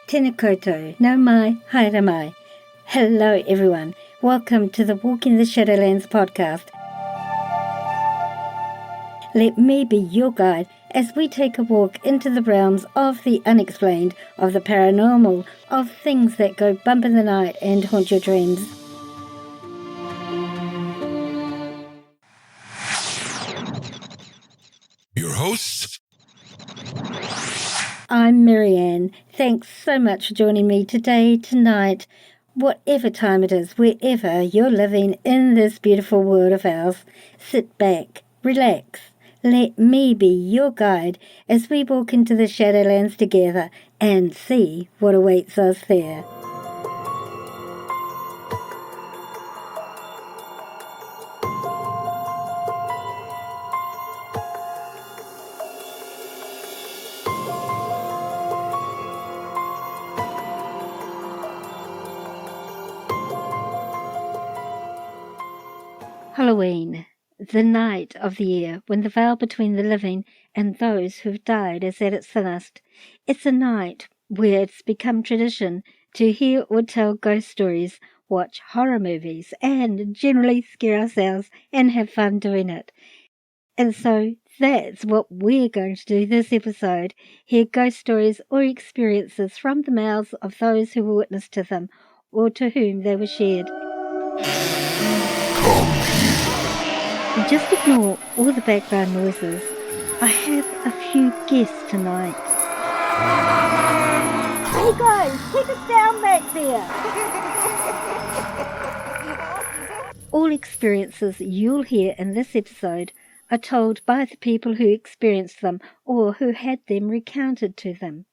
Tēnā koutou, nau mai, haere mai. Hello everyone, welcome to the Walking the Shadowlands podcast. Let me be your guide as we take a walk into the realms of the unexplained, of the paranormal, of things that go bump in the night and haunt your dreams. Your hosts? I'm Marianne. Thanks so much for joining me today, tonight, whatever time it is, wherever you're living in this beautiful world of ours. Sit back, relax. Let me be your guide as we walk into the Shadowlands together and see what awaits us there. Halloween, the night of the year when the veil between the living and those who've died is at its thinnest. It's a night where it's become tradition to hear or tell ghost stories, watch horror movies, and generally scare ourselves and have fun doing it. And so that's what we're going to do this episode, hear ghost stories or experiences from the mouths of those who were witness to them or to whom they were shared. Just ignore all the background noises. I have a few guests tonight. Hey guys, keep it down back there. All experiences you'll hear in this episode are told by the people who experienced them or who had them recounted to them.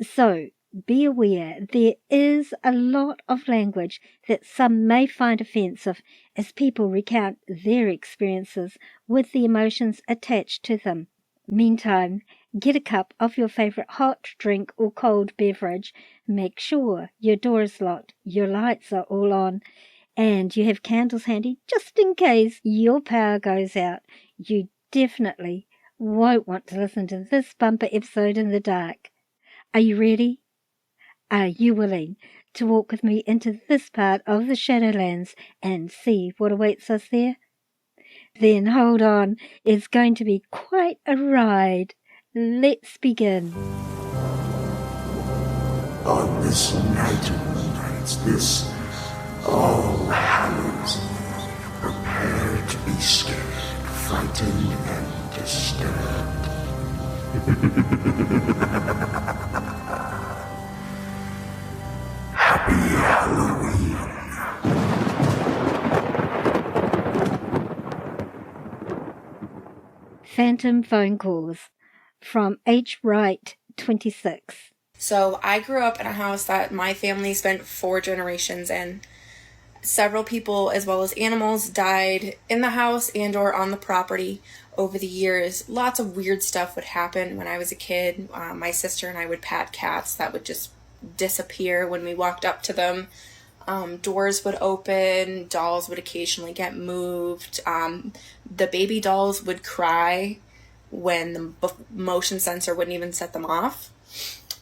So, be aware there is a lot of language that some may find offensive as people recount their experiences with the emotions attached to them. Meantime, get a cup of your favorite hot drink or cold beverage. Make sure your door is locked, your lights are all on, and you have candles handy just in case your power goes out. You definitely won't want to listen to this bumper episode in the dark. Are you ready? Are you willing to walk with me into this part of the Shadowlands and see what awaits us there? Then hold on, it's going to be quite a ride. Let's begin. On this night of nights, this All Hallows, prepare to be scared, frightened, and disturbed. Happy Halloween. Phantom phone calls from H. Wright, 26. So I grew up in a house that my family spent 4 generations in. Several people as well as animals died in the house and or on the property over the years. Lots of weird stuff would happen when I was a kid. My sister and I would pat cats that would just disappear when we walked up to them. Doors would open, dolls would occasionally get moved. The baby dolls would cry when the motion sensor wouldn't even set them off.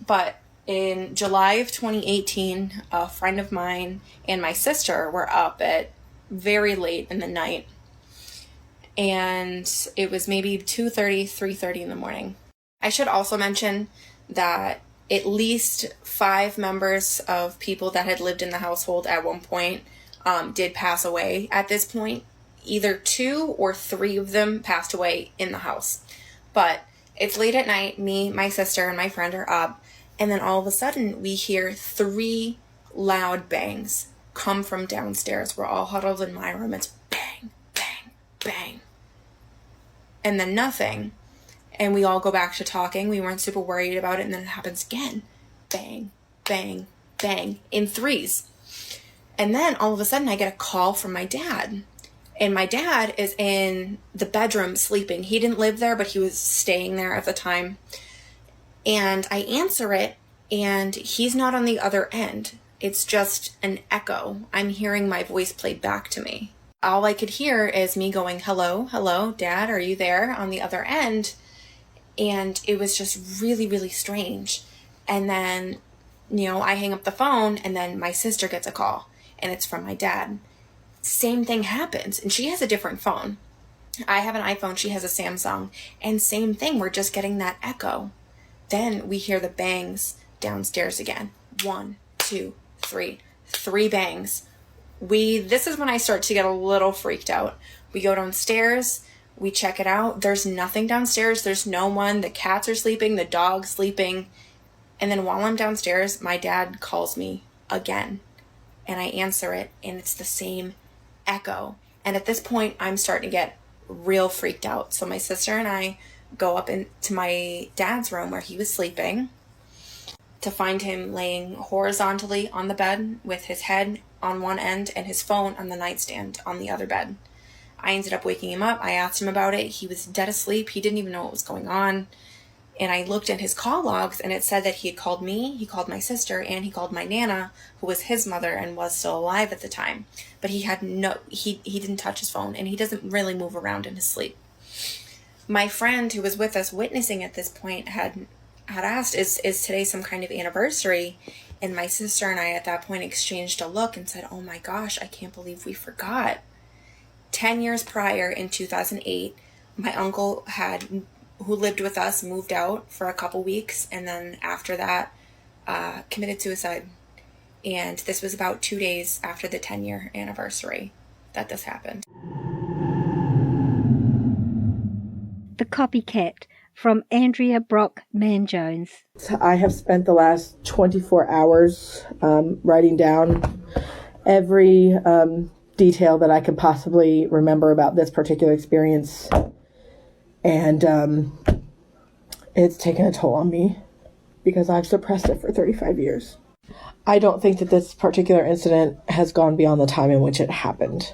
But in July of 2018, a friend of mine and my sister were up at very late in the night. And it was maybe 2:30, 3:30 in the morning. I should also mention that at least 5 members of people that had lived in the household at one point did pass away at this point. Either 2 or 3 of them passed away in the house. But it's late at night, me, my sister, and my friend are up, and then all of a sudden we hear 3 loud bangs come from downstairs. We're all huddled in my room. It's bang, bang, bang. And then nothing. And we all go back to talking. We weren't super worried about it. And then it happens again. Bang, bang, bang. In 3s. And then all of a sudden I get a call from my dad. And my dad is in the bedroom sleeping. He didn't live there, but he was staying there at the time. And I answer it, and he's not on the other end. It's just an echo. I'm hearing my voice played back to me. All I could hear is me going, hello, hello, Dad, are you there on the other end? And it was just really, really strange. And then I hang up the phone, and then my sister gets a call, and it's from my dad. Same thing happens, and she has a different phone. I have an iPhone, she has a Samsung, and same thing, we're just getting that echo. Then we hear the bangs downstairs again. 1, 2, 3. 3 bangs. This is when I start to get a little freaked out. We go downstairs, we check it out. There's nothing downstairs. There's no one. The cats are sleeping, the dog's sleeping. And then while I'm downstairs, my dad calls me again. And I answer it, and it's the same echo. And at this point, I'm starting to get real freaked out. So my sister and I go up into my dad's room where he was sleeping to find him laying horizontally on the bed with his head on one end and his phone on the nightstand on the other bed. I ended up waking him up. I asked him about it. He was dead asleep. He didn't even know what was going on. And I looked at his call logs, and it said that he had called me, he called my sister, and he called my Nana, who was his mother and was still alive at the time. But he didn't touch his phone, and he doesn't really move around in his sleep. My friend who was with us witnessing at this point had asked, is today some kind of anniversary? And my sister and I at that point exchanged a look and said, oh my gosh, I can't believe we forgot. 10 years prior, in 2008, my uncle who lived with us, moved out for a couple weeks, and then after that, committed suicide. And this was about 2 days after the 10-year anniversary that this happened. The Copycat from Andrea Brock Manjones. I have spent the last 24 hours writing down every detail that I could possibly remember about this particular experience. And it's taken a toll on me because I've suppressed it for 35 years. I don't think that this particular incident has gone beyond the time in which it happened.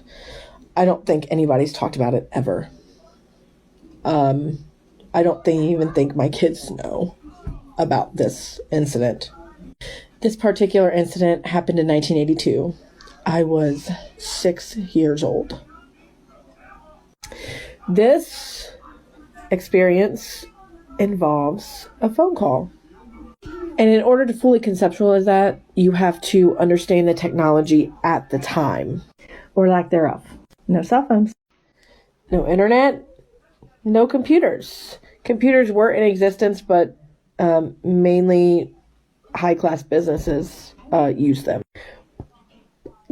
I don't think anybody's talked about it ever. I don't even think my kids know about this incident. This particular incident happened in 1982. I was 6 years old. This experience involves a phone call. And in order to fully conceptualize that, you have to understand the technology at the time, or lack thereof. No cell phones, no internet, no computers. Computers were in existence, but mainly high-class businesses used them.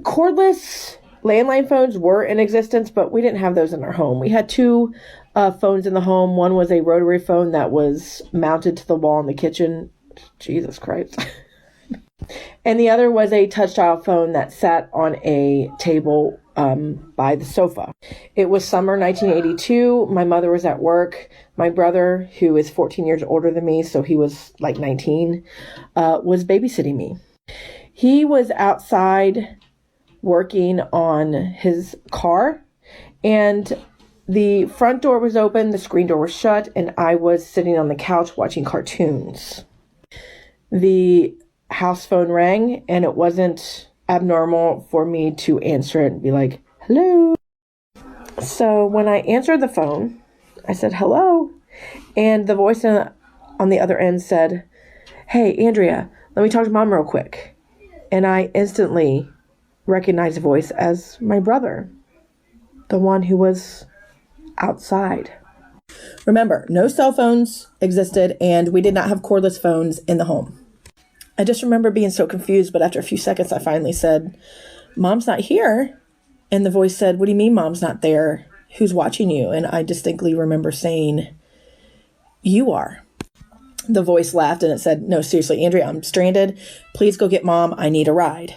Cordless landline phones were in existence, but we didn't have those in our home. We had 2 phones in the home. One was a rotary phone that was mounted to the wall in the kitchen. Jesus Christ. And the other was a touch-dial phone that sat on a table by the sofa. It was summer 1982. My mother was at work. My brother, who is 14 years older than me, so he was like 19, was babysitting me. He was outside working on his car, and the front door was open, the screen door was shut, and I was sitting on the couch watching cartoons. The house phone rang, and it wasn't abnormal for me to answer it and be like, hello. So when I answered the phone, I said, hello. And the voice on the other end said, hey, Andrea, let me talk to Mom real quick. And I instantly recognized the voice as my brother, the one who was outside. Remember, no cell phones existed, and we did not have cordless phones in the home. I just remember being so confused, but after a few seconds, I finally said, Mom's not here. And the voice said, what do you mean Mom's not there? Who's watching you? And I distinctly remember saying, you are. The voice laughed and it said, no, seriously, Andrea, I'm stranded. Please go get Mom. I need a ride.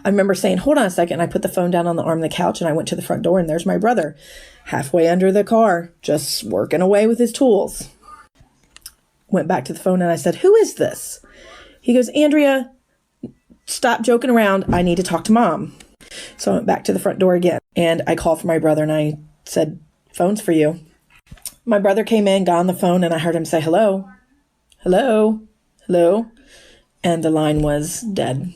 I remember saying, hold on a second. I put the phone down on the arm of the couch and I went to the front door, and there's my brother halfway under the car, just working away with his tools. Went back to the phone and I said, who is this? He goes, Andrea, stop joking around. I need to talk to Mom. So I went back to the front door again, and I called for my brother and I said, phone's for you. My brother came in, got on the phone, and I heard him say, hello, hello, hello. And the line was dead.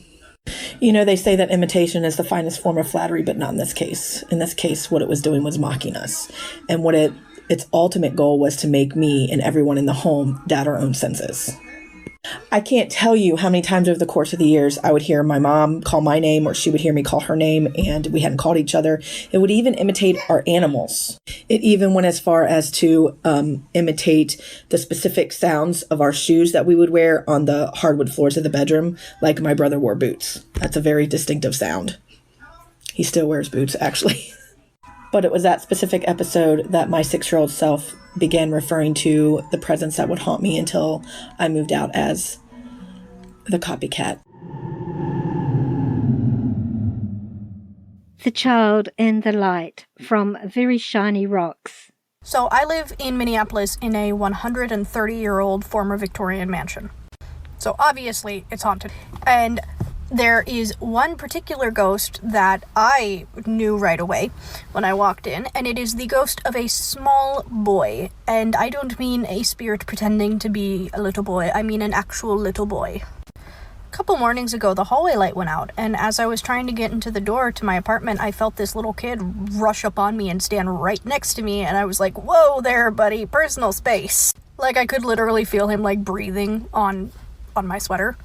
You know, they say that imitation is the finest form of flattery, but not in this case. In this case, what it was doing was mocking us. And what its ultimate goal was to make me and everyone in the home doubt our own senses. I can't tell you how many times over the course of the years I would hear my mom call my name or she would hear me call her name, and we hadn't called each other. It would even imitate our animals. It even went as far as to imitate the specific sounds of our shoes that we would wear on the hardwood floors of the bedroom, like my brother wore boots. That's a very distinctive sound. He still wears boots, actually. But it was that specific episode that my 6-year-old self began referring to the presence that would haunt me until I moved out as the copycat. The Child and the Light from Very Shiny Rocks. So I live in Minneapolis in a 130-year-old former Victorian mansion. So obviously it's haunted. And there is one particular ghost that I knew right away when I walked in, and it is the ghost of a small boy. And I don't mean a spirit pretending to be a little boy, I mean an actual little boy. A couple mornings ago, the hallway light went out, and as I was trying to get into the door to my apartment, I felt this little kid rush up on me and stand right next to me, and I was like, whoa there, buddy, personal space. Like, I could literally feel him, like, breathing on my sweater.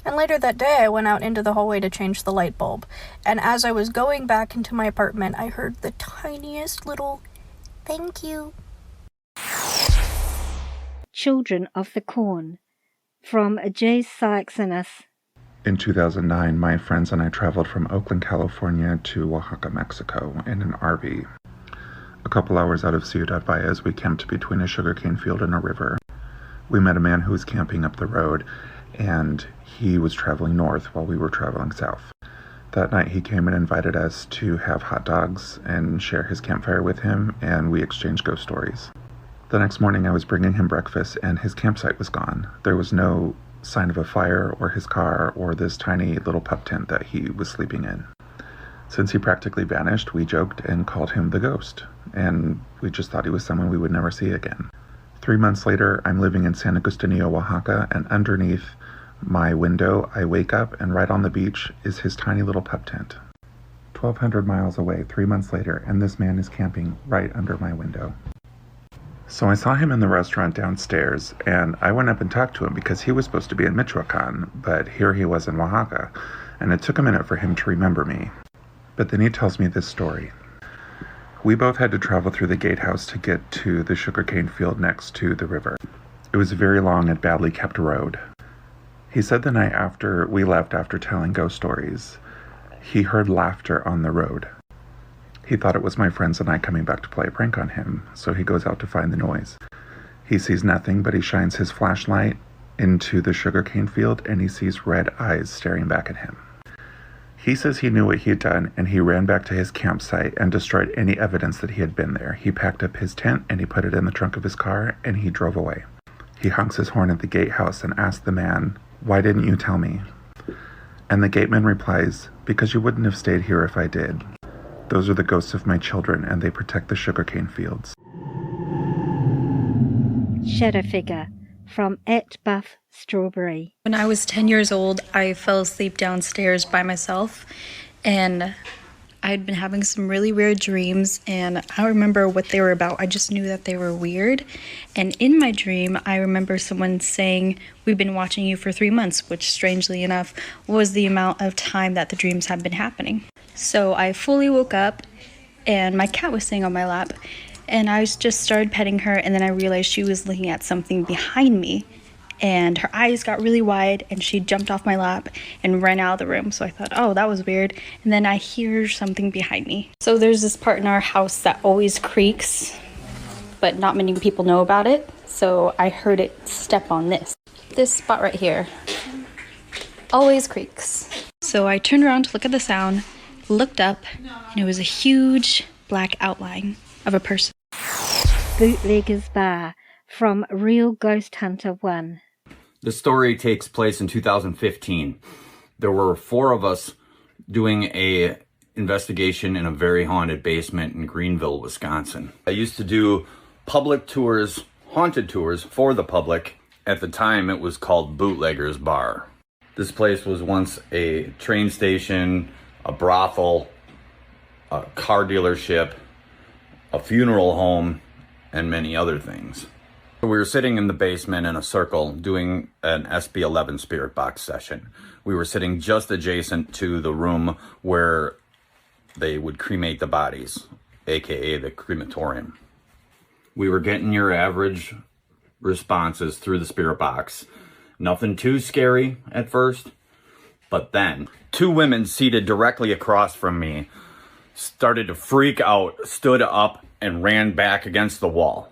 And later that day, I went out into the hallway to change the light bulb, and as I was going back into my apartment, I heard the tiniest little thank you. Children of the Corn from J. Sykes and Us. In 2009, my friends and I traveled from Oakland, California to Oaxaca, Mexico in an RV. A couple hours out of Ciudad Valles, we camped between a sugarcane field and a river. We met a man who was camping up the road, and he was traveling north while we were traveling south. That night he came and invited us to have hot dogs and share his campfire with him, and we exchanged ghost stories. The next morning I was bringing him breakfast and his campsite was gone. There was no sign of a fire or his car or this tiny little pup tent that he was sleeping in. Since he practically vanished, we joked and called him the ghost, and we just thought he was someone we would never see again. 3 months later, I'm living in San Agustinillo, Oaxaca, and underneath my window, I wake up and right on the beach is his tiny little pup tent. 1,200 miles away, 3 months later, and this man is camping right under my window. So I saw him in the restaurant downstairs, and I went up and talked to him because he was supposed to be in Michoacan, but here he was in Oaxaca, and it took a minute for him to remember me. But then he tells me this story. We both had to travel through the gatehouse to get to the sugarcane field next to the river. It was a very long and badly kept road. He said the night after we left after telling ghost stories, he heard laughter on the road. He thought it was my friends and I coming back to play a prank on him, so he goes out to find the noise. He sees nothing, but he shines his flashlight into the sugarcane field and he sees red eyes staring back at him. He says he knew what he had done and he ran back to his campsite and destroyed any evidence that he had been there. He packed up his tent and he put it in the trunk of his car and he drove away. He honks his horn at the gatehouse and asks the man, "Why didn't you tell me?" And the gateman replies, "Because you wouldn't have stayed here if I did. Those are the ghosts of my children, and they protect the sugarcane fields." Shadow Figure from @Buff Strawberry. When I was 10 years old, I fell asleep downstairs by myself, and I'd been having some really weird dreams, and I don't remember what they were about. I just knew that they were weird. And in my dream, I remember someone saying, "We've been watching you for 3 months," which strangely enough was the amount of time that the dreams had been happening. So I fully woke up, and my cat was sitting on my lap, and I just started petting her, and then I realized she was looking at something behind me, and her eyes got really wide, and she jumped off my lap and ran out of the room. So I thought, oh, that was weird. And then I hear something behind me. So there's this part in our house that always creaks, but not many people know about it. So I heard it step on this spot right here. Always creaks. So I turned around to look at the sound, looked up, and it was a huge black outline of a person. Bootlegger's Bar from Real Ghost Hunter 1. The story takes place in 2015. There were 4 of us doing a investigation in a very haunted basement in Greenville, Wisconsin. I used to do public tours, haunted tours for the public. At the time, it was called Bootlegger's Bar. This place was once a train station, a brothel, a car dealership, a funeral home, and many other things. We were sitting in the basement in a circle doing an SB11 spirit box session. We were sitting just adjacent to the room where they would cremate the bodies, aka the crematorium. We were getting your average responses through the spirit box. Nothing too scary at first, but then 2 women seated directly across from me started to freak out, stood up, and ran back against the wall.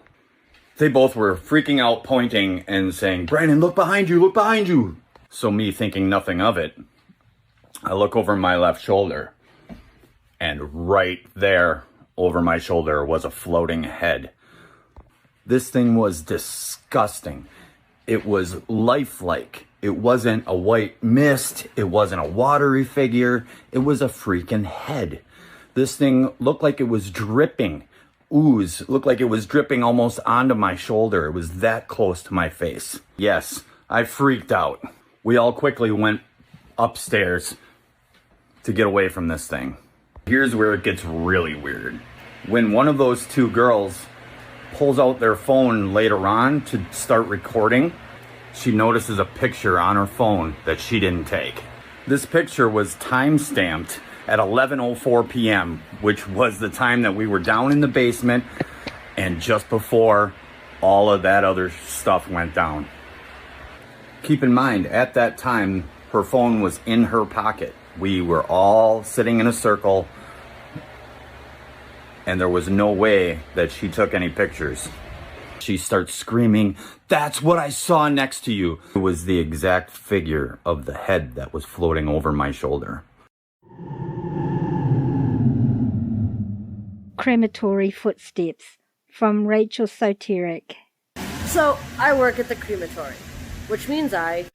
They both were freaking out, pointing and saying, "Brandon, look behind you, look behind you." So me thinking nothing of it, I look over my left shoulder, and right there over my shoulder was a floating head. This thing was disgusting. It was lifelike. It wasn't a white mist. It wasn't a watery figure. It was a freaking head. This thing looked like it was dripping ooze. It looked like it was dripping almost onto my shoulder. It was that close to my face. Yes, I freaked out. We all quickly went upstairs to get away from this thing. Here's where it gets really weird. When one of those 2 girls pulls out their phone later on to start recording, she notices a picture on her phone that she didn't take. This picture was time-stamped at 11:04 p.m., which was the time that we were down in the basement and just before all of that other stuff went down. Keep in mind, at that time, her phone was in her pocket. We were all sitting in a circle, and there was no way that she took any pictures. She starts screaming, "That's what I saw next to you." It was the exact figure of the head that was floating over my shoulder. Crematory Footsteps from Rachel Soteric. So, I work at the crematory, which means I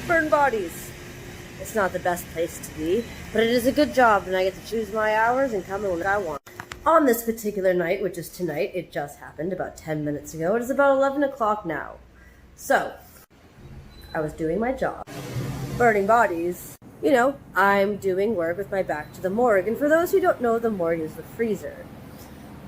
burn bodies. It's not the best place to be, but it is a good job and I get to choose my hours and come in when I want. On this particular night, which is tonight, it just happened about 10 minutes ago. It is about 11 o'clock now. So, I was doing my job, burning bodies. You know, I'm doing work with my back to the morgue, and for those who don't know, the morgue is the freezer.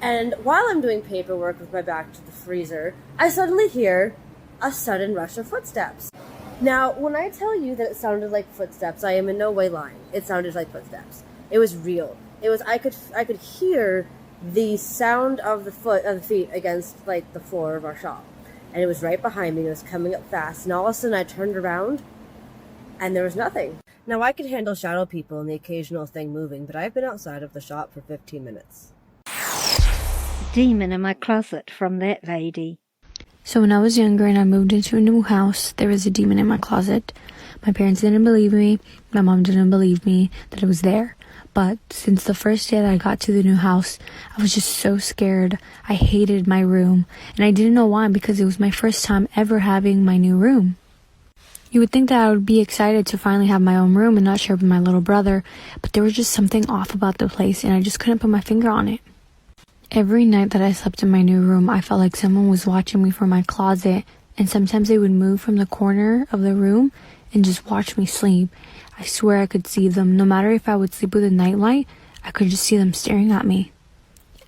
And while I'm doing paperwork with my back to the freezer, I suddenly hear a sudden rush of footsteps. Now, when I tell you that it sounded like footsteps, I am in no way lying. It sounded like footsteps. It was real. It was I could hear the sound of the feet against like the floor of our shop. And it was right behind me, and it was coming up fast, and all of a sudden I turned around and there was nothing. Now I could handle shadow people and the occasional thing moving, but I've been outside of the shop for 15 minutes. Demon in My Closet from that lady. So when I was younger and I moved into a new house, there was a demon in my closet. My parents didn't believe me. My mom didn't believe me that it was there. But since the first day that I got to the new house, I was just so scared. I hated my room. And I didn't know why, because it was my first time ever having my new room. You would think that I would be excited to finally have my own room and not share with my little brother, but there was just something off about the place and I just couldn't put my finger on it. Every night that I slept in my new room, I felt like someone was watching me from my closet, and sometimes they would move from the corner of the room and just watch me sleep. I swear I could see them. No matter if I would sleep with a nightlight, I could just see them staring at me.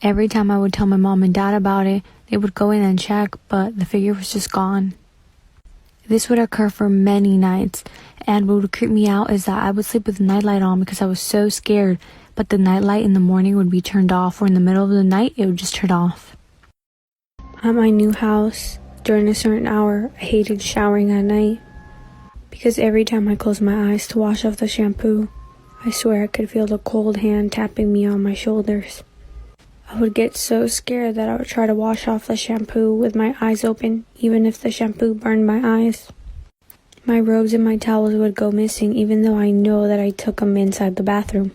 Every time I would tell my mom and dad about it, they would go in and check, but the figure was just gone. This would occur for many nights, and what would creep me out is that I would sleep with the nightlight on because I was so scared, but the nightlight in the morning would be turned off, or in the middle of the night, it would just turn off. At my new house, during a certain hour, I hated showering at night, because every time I closed my eyes to wash off the shampoo, I swear I could feel the cold hand tapping me on my shoulders. I would get so scared that I would try to wash off the shampoo with my eyes open, even if the shampoo burned my eyes. My robes and my towels would go missing, even though I know that I took them inside the bathroom.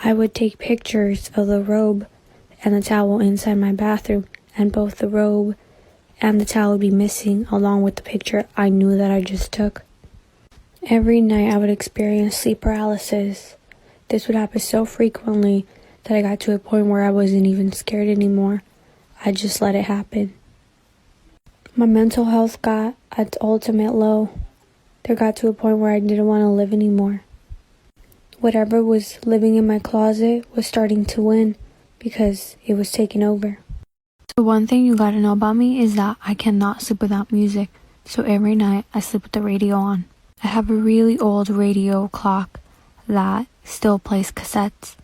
I would take pictures of the robe and the towel inside my bathroom, and both the robe and the towel would be missing, along with the picture I knew that I just took. Every night I would experience sleep paralysis. This would happen so frequently that I got to a point where I wasn't even scared anymore. I just let it happen. My mental health got at its ultimate low. There got to a point where I didn't want to live anymore. Whatever was living in my closet was starting to win because it was taking over. So one thing you gotta know about me is that I cannot sleep without music. So every night I sleep with the radio on. I have a really old radio clock that still plays cassettes.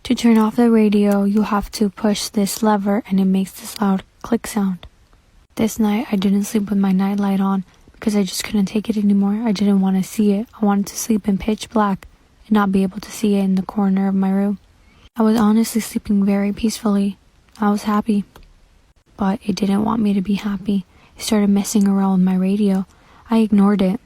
To turn off the radio, you have to push this lever and it makes this loud click sound. This night I didn't sleep with my nightlight on because I just couldn't take it anymore. I didn't want to see it. I wanted to sleep in pitch black and not be able to see it in the corner of my room. I was honestly sleeping very peacefully. I was happy. But it didn't want me to be happy. It started messing around with my radio. I ignored it.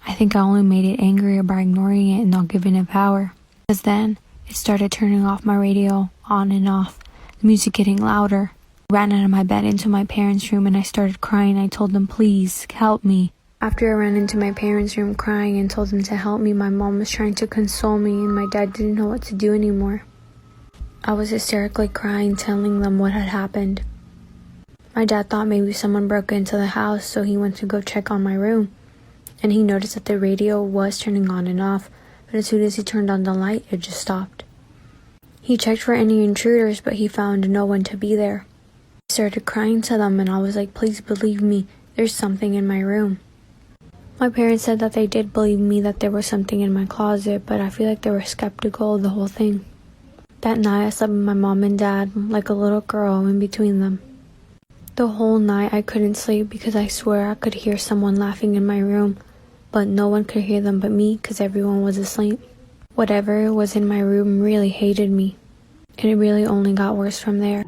I think I only made it angrier by ignoring it and not giving it power. Because then, it started turning off my radio on and off, the music getting louder. I ran out of my bed into my parents' room and I started crying. I told them, please, help me. After I ran into my parents' room crying and told them to help me, my mom was trying to console me and my dad didn't know what to do anymore. I was hysterically crying, telling them what had happened. My dad thought maybe someone broke into the house, so he went to go check on my room. And he noticed that the radio was turning on and off, but as soon as he turned on the light, it just stopped. He checked for any intruders, but he found no one to be there. I started crying to them, and I was like, please believe me, there's something in my room. My parents said that they did believe me that there was something in my closet, but I feel like they were skeptical of the whole thing. That night, I slept with my mom and dad, like a little girl in between them. The whole night I couldn't sleep because I swear I could hear someone laughing in my room, but no one could hear them but me because everyone was asleep. Whatever was in my room really hated me, and it really only got worse from there.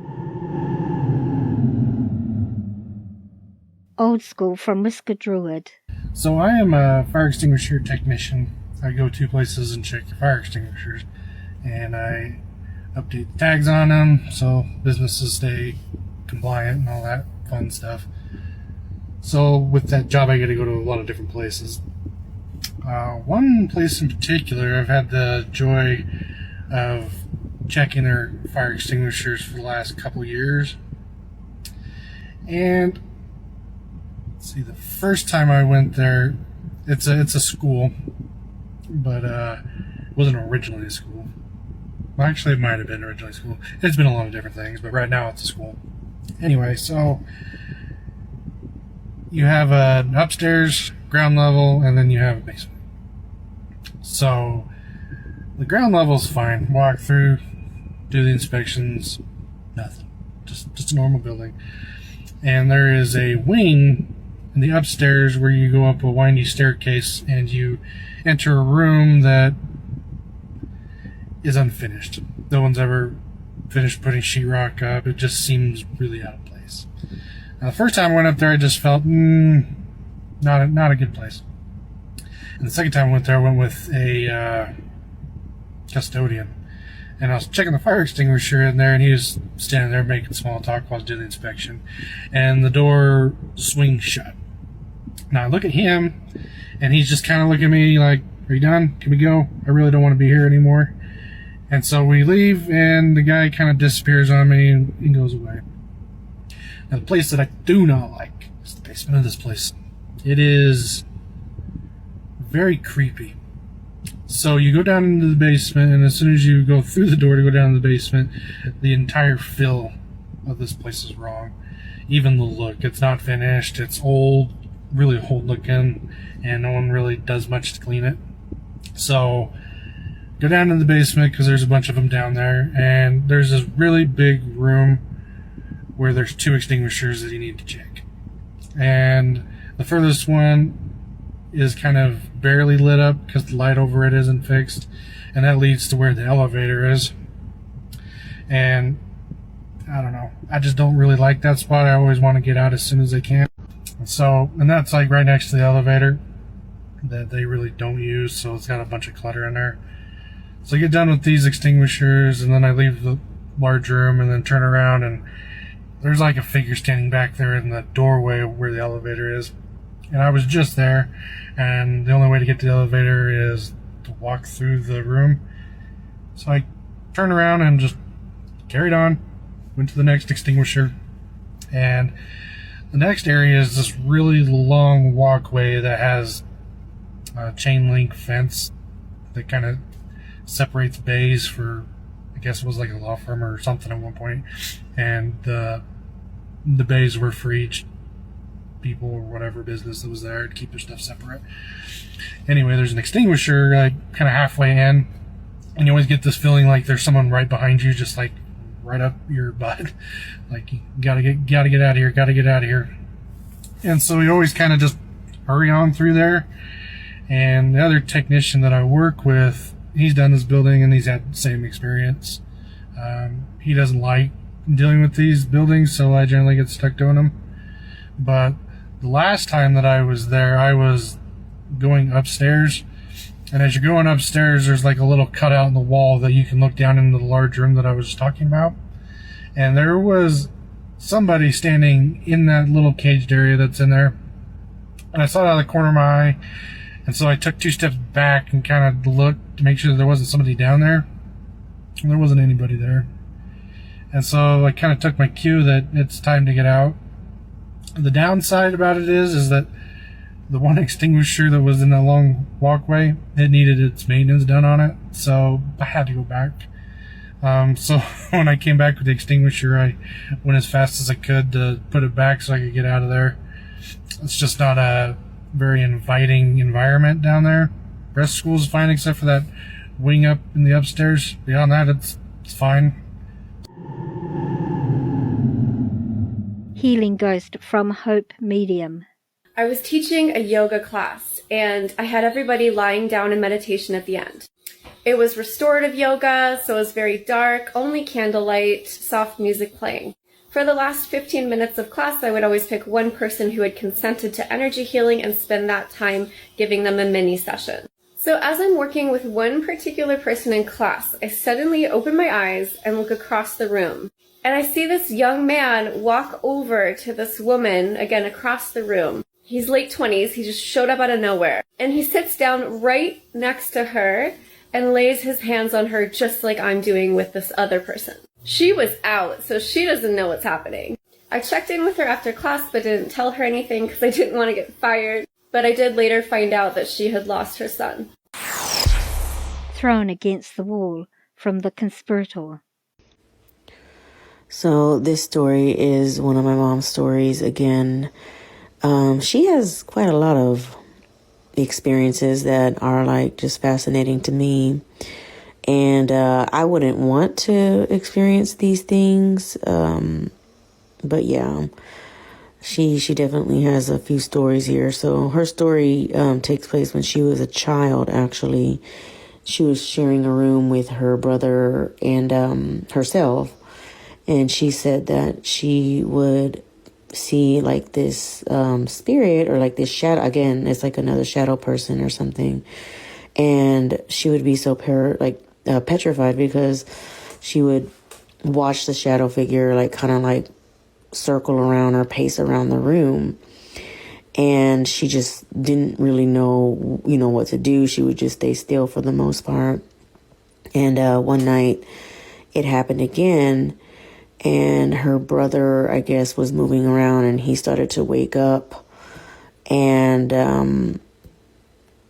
Old School from Whisker Druid. So I am a fire extinguisher technician. I go to places and check the fire extinguishers, and I update the tags on them so businesses stay compliant and all that fun stuff. So with that job I get to go to a lot of different places. One place in particular I've had the joy of checking their fire extinguishers for the last couple years. And let's see, the first time I went there, it's a school, but it wasn't originally a school. Well, actually it might have been originally a school. It's been a lot of different things, but right now it's a school. Anyway, so you have an upstairs, ground level, and then you have a basement. So the ground level's fine. Walk through, do the inspections, nothing. Just a normal building. And there is a wing in the upstairs where you go up a windy staircase and you enter a room that is unfinished. No one's ever finished putting sheetrock up. It just seems really out of place. Now, the first time I went up there, I just felt not a good place. And the second time I went there, I went with a custodian, and I was checking the fire extinguisher in there, and he was standing there making small talk while I was doing the inspection, and the door swings shut. Now I look at him, and he's just kind of looking at me like, "Are you done? Can we go? I really don't want to be here anymore." And so we leave, and the guy kind of disappears on me and goes away. Now, the place that I do not like is the basement of this place. It is very creepy. So you go down into the basement, and as soon as you go through the door to go down to the basement, the entire feel of this place is wrong. Even the look. It's not finished. It's old, really old looking, and no one really does much to clean it. So go down to the basement because there's a bunch of them down there, and there's this really big room where there's 2 extinguishers that you need to check. And the furthest one is kind of barely lit up because the light over it isn't fixed, and that leads to where the elevator is. And I don't know, I just don't really like that spot. I always want to get out as soon as I can. And that's like right next to the elevator that they really don't use, so it's got a bunch of clutter in there. So I get done with these extinguishers, and then I leave the large room and then turn around, and there's like a figure standing back there in the doorway where the elevator is. And I was just there, and the only way to get to the elevator is to walk through the room. So I turned around and just carried on, went to the next extinguisher, and the next area is this really long walkway that has a chain link fence that kind of separates bays for, I guess it was like a law firm or something at one point. And the the bays were for each people or whatever business that was there to keep their stuff separate. Anyway, there's an extinguisher kind of halfway in, and you always get this feeling like there's someone right behind you, just like right up your butt. Like, you gotta get out of here. And so we always kind of just hurry on through there. And the other technician that I work with, he's done this building and he's had the same experience. He doesn't like dealing with these buildings, so I generally get stuck doing them. But the last time that I was there, I was going upstairs, and as you're going upstairs, there's like a little cutout in the wall that you can look down into the large room that I was talking about. And there was somebody standing in that little caged area that's in there, and I saw it out of the corner of my eye. And so I took 2 steps back and kind of looked to make sure that there wasn't somebody down there. And there wasn't anybody there. And so I kind of took my cue that it's time to get out. The downside about it is that the one extinguisher that was in that long walkway, it needed its maintenance done on it. So I had to go back. So when I came back with the extinguisher, I went as fast as I could to put it back so I could get out of there. It's just not a very inviting environment down there. The rest of school is fine except for that wing up in the upstairs. Beyond that, it's fine. Healing Ghost from Hope Medium. I was teaching a yoga class, and I had everybody lying down in meditation at the end. It was restorative yoga, so it was very dark, only candlelight, soft music playing. For the last 15 minutes of class, I would always pick one person who had consented to energy healing and spend that time giving them a mini session. So as I'm working with one particular person in class, I suddenly open my eyes and look across the room. And I see this young man walk over to this woman, again, across the room. He's late 20s, he just showed up out of nowhere. And he sits down right next to her and lays his hands on her just like I'm doing with this other person. She was out, so she doesn't know what's happening. I checked in with her after class, but didn't tell her anything because I didn't want to get fired. But I did later find out that she had lost her son. Thrown against the wall from the conspirator. So this story is one of my mom's stories again. She has quite a lot of experiences that are like just fascinating to me. And I wouldn't want to experience these things. But yeah, she definitely has a few stories here. So her story takes place when she was a child, actually. She was sharing a room with her brother and herself. And she said that she would see like this spirit or like this shadow. Again, it's like another shadow person or something. And she would be so petrified because she would watch the shadow figure like kind of like circle around or pace around the room. And she just didn't really know, what to do. She would just stay still for the most part. And one night it happened again. And her brother, I guess, was moving around and he started to wake up. And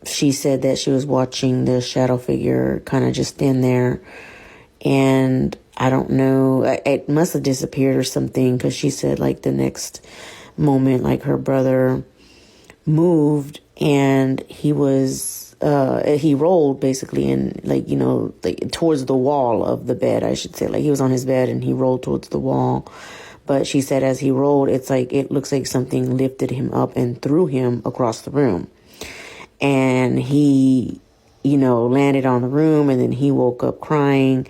she said that she was watching the shadow figure kind of just stand there. And I don't know, it must have disappeared or something, because she said like the next moment, like her brother moved and he rolled basically and like towards the wall of the bed, I should say. Like he was on his bed and he rolled towards the wall. But she said as he rolled, it looks like something lifted him up and threw him across the room. And he, landed on the room, and then he woke up crying.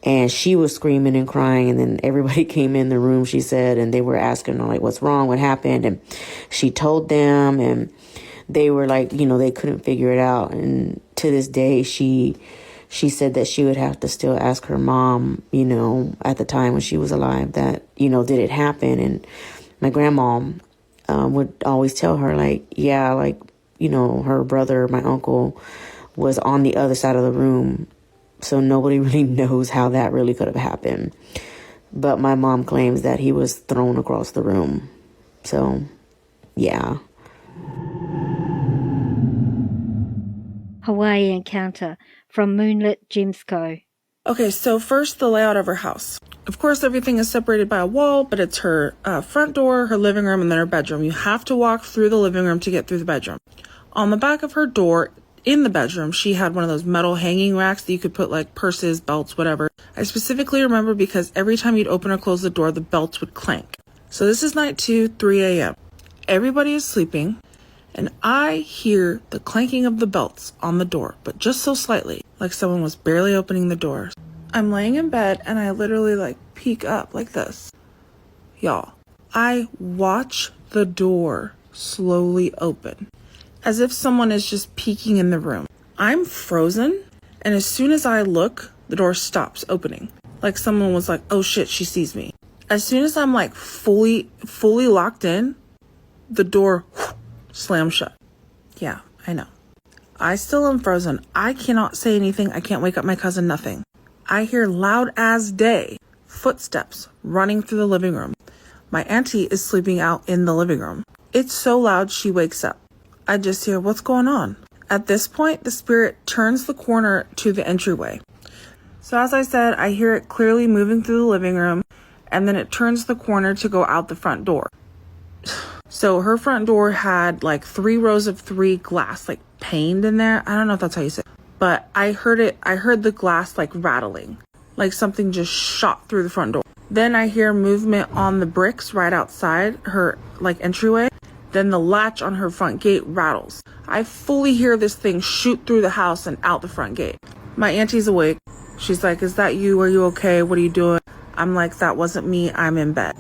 And she was screaming and crying, and then everybody came in the room, she said, and they were asking her, like, what's wrong, what happened? And she told them, and they were like, they couldn't figure it out. And to this day, she said that she would have to still ask her mom, at the time when she was alive, that, did it happen? And my grandma would always tell her, like, yeah, like, her brother, my uncle, was on the other side of the room. So nobody really knows how that really could have happened. But my mom claims that he was thrown across the room. So, yeah. Hawaii Encounter from Moonlit Gemsco. Okay, so first the layout of her house. Of course, everything is separated by a wall, but it's her front door, her living room, and then her bedroom. You have to walk through the living room to get through the bedroom. On the back of her door, in the bedroom, she had one of those metal hanging racks that you could put like purses, belts, whatever. I specifically remember because every time you'd open or close the door, the belts would clank. So this is night 2, 3 a.m. Everybody is sleeping, and I hear the clanking of the belts on the door, but just so slightly, like someone was barely opening the door. I'm laying in bed, and I literally like peek up like this. Y'all, I watch the door slowly open, as if someone is just peeking in the room. I'm frozen, and as soon as I look, the door stops opening. Like someone was like, oh shit, she sees me. As soon as I'm like fully locked in, the door slams shut. Yeah, I know. I still am frozen. I cannot say anything. I can't wake up my cousin, nothing. I hear loud as day footsteps running through the living room. My auntie is sleeping out in the living room. It's so loud she wakes up. I just hear, what's going on? At this point, the spirit turns the corner to the entryway. So as I said, I hear it clearly moving through the living room, and then it turns the corner to go out the front door. So her front door had like 3 rows of 3 glass, like paned in there. I don't know if that's how you say it. But I heard the glass like rattling, like something just shot through the front door. Then I hear movement on the bricks right outside her like entryway. Then the latch on her front gate rattles. I fully hear this thing shoot through the house and out the front gate. My auntie's awake. She's like, is that you? Are you okay? What are you doing? I'm like, that wasn't me. I'm in bed.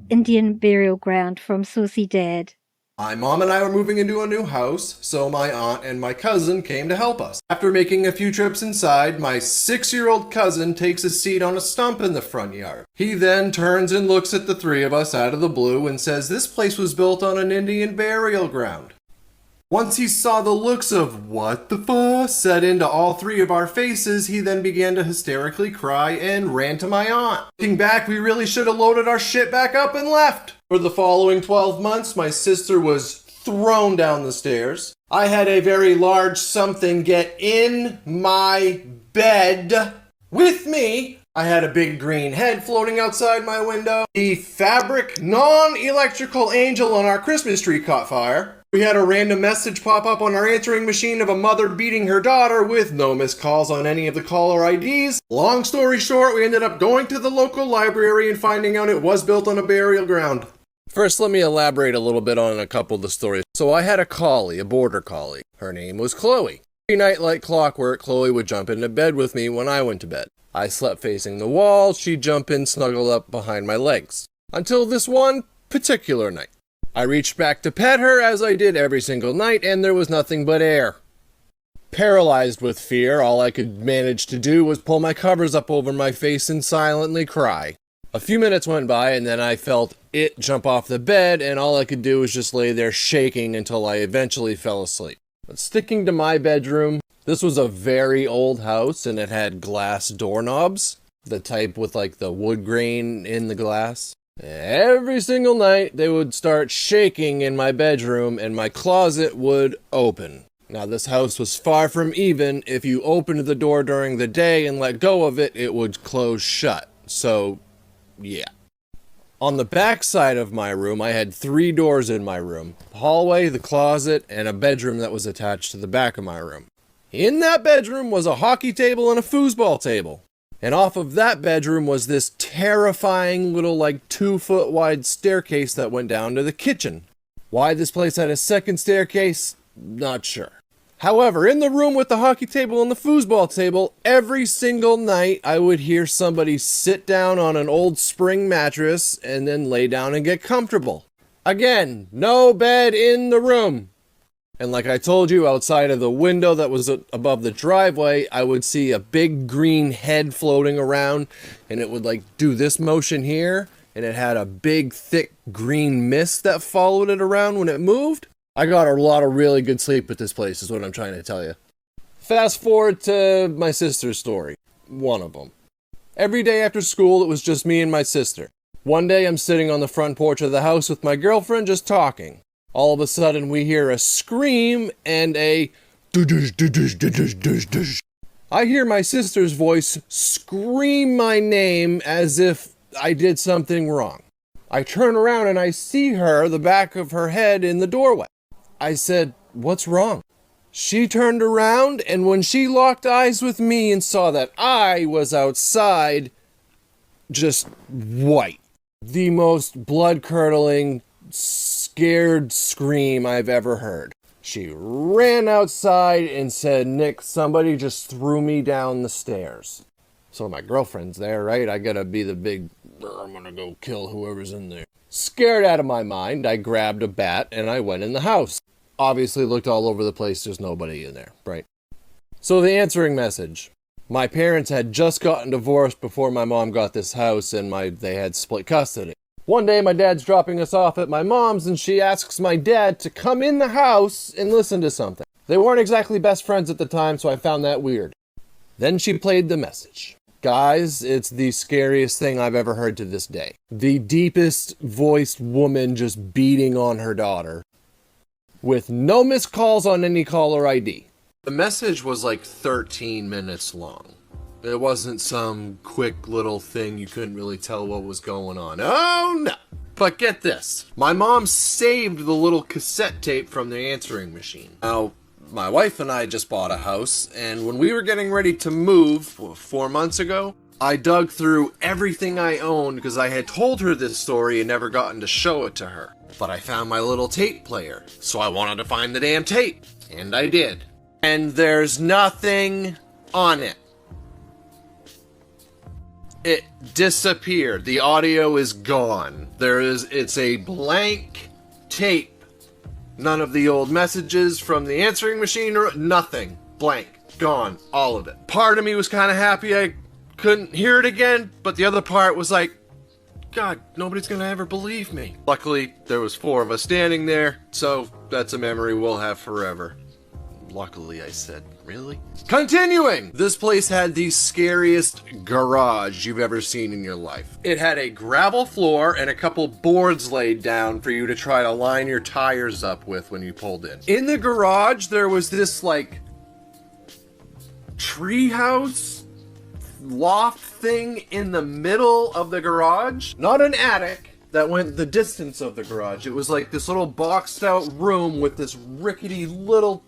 Indian burial ground from Saucy Dad. My mom and I were moving into a new house, so my aunt and my cousin came to help us. After making a few trips inside, my 6-year-old cousin takes a seat on a stump in the front yard. He then turns and looks at the 3 of us out of the blue and says this place was built on an Indian burial ground. Once he saw the looks of what the fuss set into all 3 of our faces, he then began to hysterically cry and ran to my aunt. Looking back, we really should have loaded our shit back up and left. For the following 12 months, my sister was thrown down the stairs. I had a very large something get in my bed with me. I had a big green head floating outside my window. The fabric, non-electrical angel on our Christmas tree caught fire. We had a random message pop up on our answering machine of a mother beating her daughter with no missed calls on any of the caller IDs. Long story short, we ended up going to the local library and finding out it was built on a burial ground. First, let me elaborate a little bit on a couple of the stories. So I had a collie, a border collie. Her name was Chloe. Every night like clockwork, Chloe would jump into bed with me when I went to bed. I slept facing the wall, she'd jump in, snuggle up behind my legs. Until this one particular night. I reached back to pet her as I did every single night, and there was nothing but air. Paralyzed with fear, all I could manage to do was pull my covers up over my face and silently cry. A few minutes went by, and then I felt it jump off the bed, and all I could do was just lay there shaking until I eventually fell asleep. But sticking to my bedroom, this was a very old house, and it had glass doorknobs, the type with like the wood grain in the glass. Every single night, they would start shaking in my bedroom, and my closet would open. Now, this house was far from even. If you opened the door during the day and let go of it, it would close shut. So, yeah. On the back side of my room, I had 3 doors in my room. The hallway, the closet, and a bedroom that was attached to the back of my room. In that bedroom was a hockey table and a foosball table. And off of that bedroom was this terrifying little 2-foot wide staircase that went down to the kitchen. Why this place had a second staircase? Not sure. However, in the room with the hockey table and the foosball table, every single night I would hear somebody sit down on an old spring mattress and then lay down and get comfortable. Again, no bed in the room. And like I told you, outside of the window that was above the driveway, I would see a big green head floating around, and it would do this motion here, and it had a big thick green mist that followed it around when it moved. I got a lot of really good sleep at this place, is what I'm trying to tell you. Fast forward to my sister's story. One of them. Every day after school, it was just me and my sister. One day, I'm sitting on the front porch of the house with my girlfriend just talking. All of a sudden, we hear a scream and a dush, dush, dush, dush, dush. I hear my sister's voice scream my name as if I did something wrong. I turn around and I see her, the back of her head in the doorway. I said, "What's wrong?" She turned around, and when she locked eyes with me and saw that I was outside, just white. The most blood-curdling, scared scream I've ever heard. She ran outside and said, "Nick, somebody just threw me down the stairs." So my girlfriend's there, right? I gotta be the big, I'm gonna go kill whoever's in there. Scared out of my mind, I grabbed a bat and I went in the house. Obviously looked all over the place, there's nobody in there, right? So the answering message. My parents had just gotten divorced before my mom got this house, and they had split custody. One day my dad's dropping us off at my mom's and she asks my dad to come in the house and listen to something. They weren't exactly best friends at the time, so I found that weird. Then she played the message. Guys, it's the scariest thing I've ever heard to this day. The deepest voiced woman just beating on her daughter with no missed calls on any caller ID. The message was like 13 minutes long. It wasn't some quick little thing you couldn't really tell what was going on. Oh no! But get this. My mom saved the little cassette tape from the answering machine. Now, my wife and I just bought a house, and when we were getting ready to move 4 months ago, I dug through everything I owned because I had told her this story and never gotten to show it to her. But I found my little tape player, so I wanted to find the damn tape. And I did. And there's nothing on it. It disappeared. The audio is gone. It's a blank tape. None of the old messages from the answering machine or nothing. Blank. Gone. All of it. Part of me was kind of happy I couldn't hear it again, but the other part was like, God, nobody's gonna ever believe me. Luckily, there was 4 of us standing there, so that's a memory we'll have forever. Luckily, I said, really? Continuing! This place had the scariest garage you've ever seen in your life. It had a gravel floor and a couple boards laid down for you to try to line your tires up with when you pulled in. In the garage, there was this, like, treehouse loft thing in the middle of the garage. Not an attic that went the distance of the garage. It was like this little boxed out room with this rickety little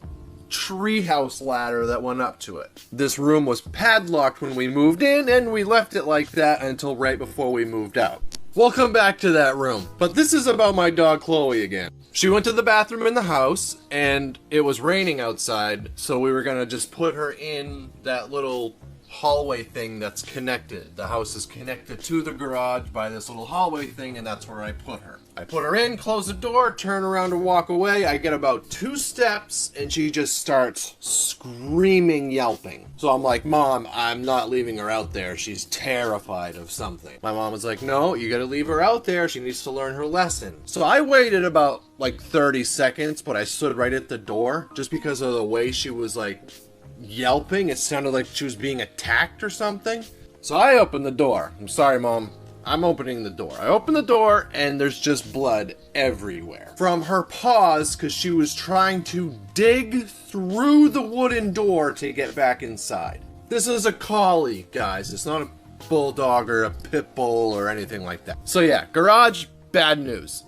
treehouse ladder that went up to it. This room was padlocked when we moved in, and we left it like that until right before we moved out. We'll come back to that room, but this is about my dog Chloe again. She went to the bathroom in the house, and it was raining outside, so we were gonna just put her in that little hallway thing that's connected. The house is connected to the garage by this little hallway thing, and that's where I put her. I put her in, close the door, turn around and walk away. I get about 2 steps, and she just starts screaming, yelping. So I'm like, Mom, I'm not leaving her out there. She's terrified of something. My mom was like, no, you gotta leave her out there. She needs to learn her lesson. So I waited about like 30 seconds, but I stood right at the door just because of the way she was like yelping. It sounded like she was being attacked or something. So I opened the door. I'm sorry, Mom. I'm opening the door. I open the door and there's just blood everywhere. From her paws, because she was trying to dig through the wooden door to get back inside. This is a collie, guys. It's not a bulldog or a pit bull or anything like that. So yeah, garage, bad news.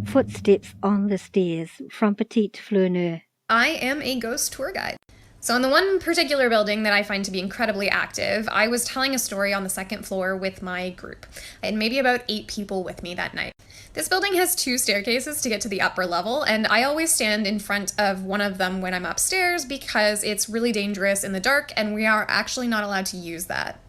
Footsteps on the stairs from Petite Flâneur. I am a ghost tour guide. So in the one particular building that I find to be incredibly active, I was telling a story on the 2nd floor with my group. I had maybe about 8 people with me that night. This building has 2 staircases to get to the upper level, and I always stand in front of one of them when I'm upstairs because it's really dangerous in the dark, and we are actually not allowed to use that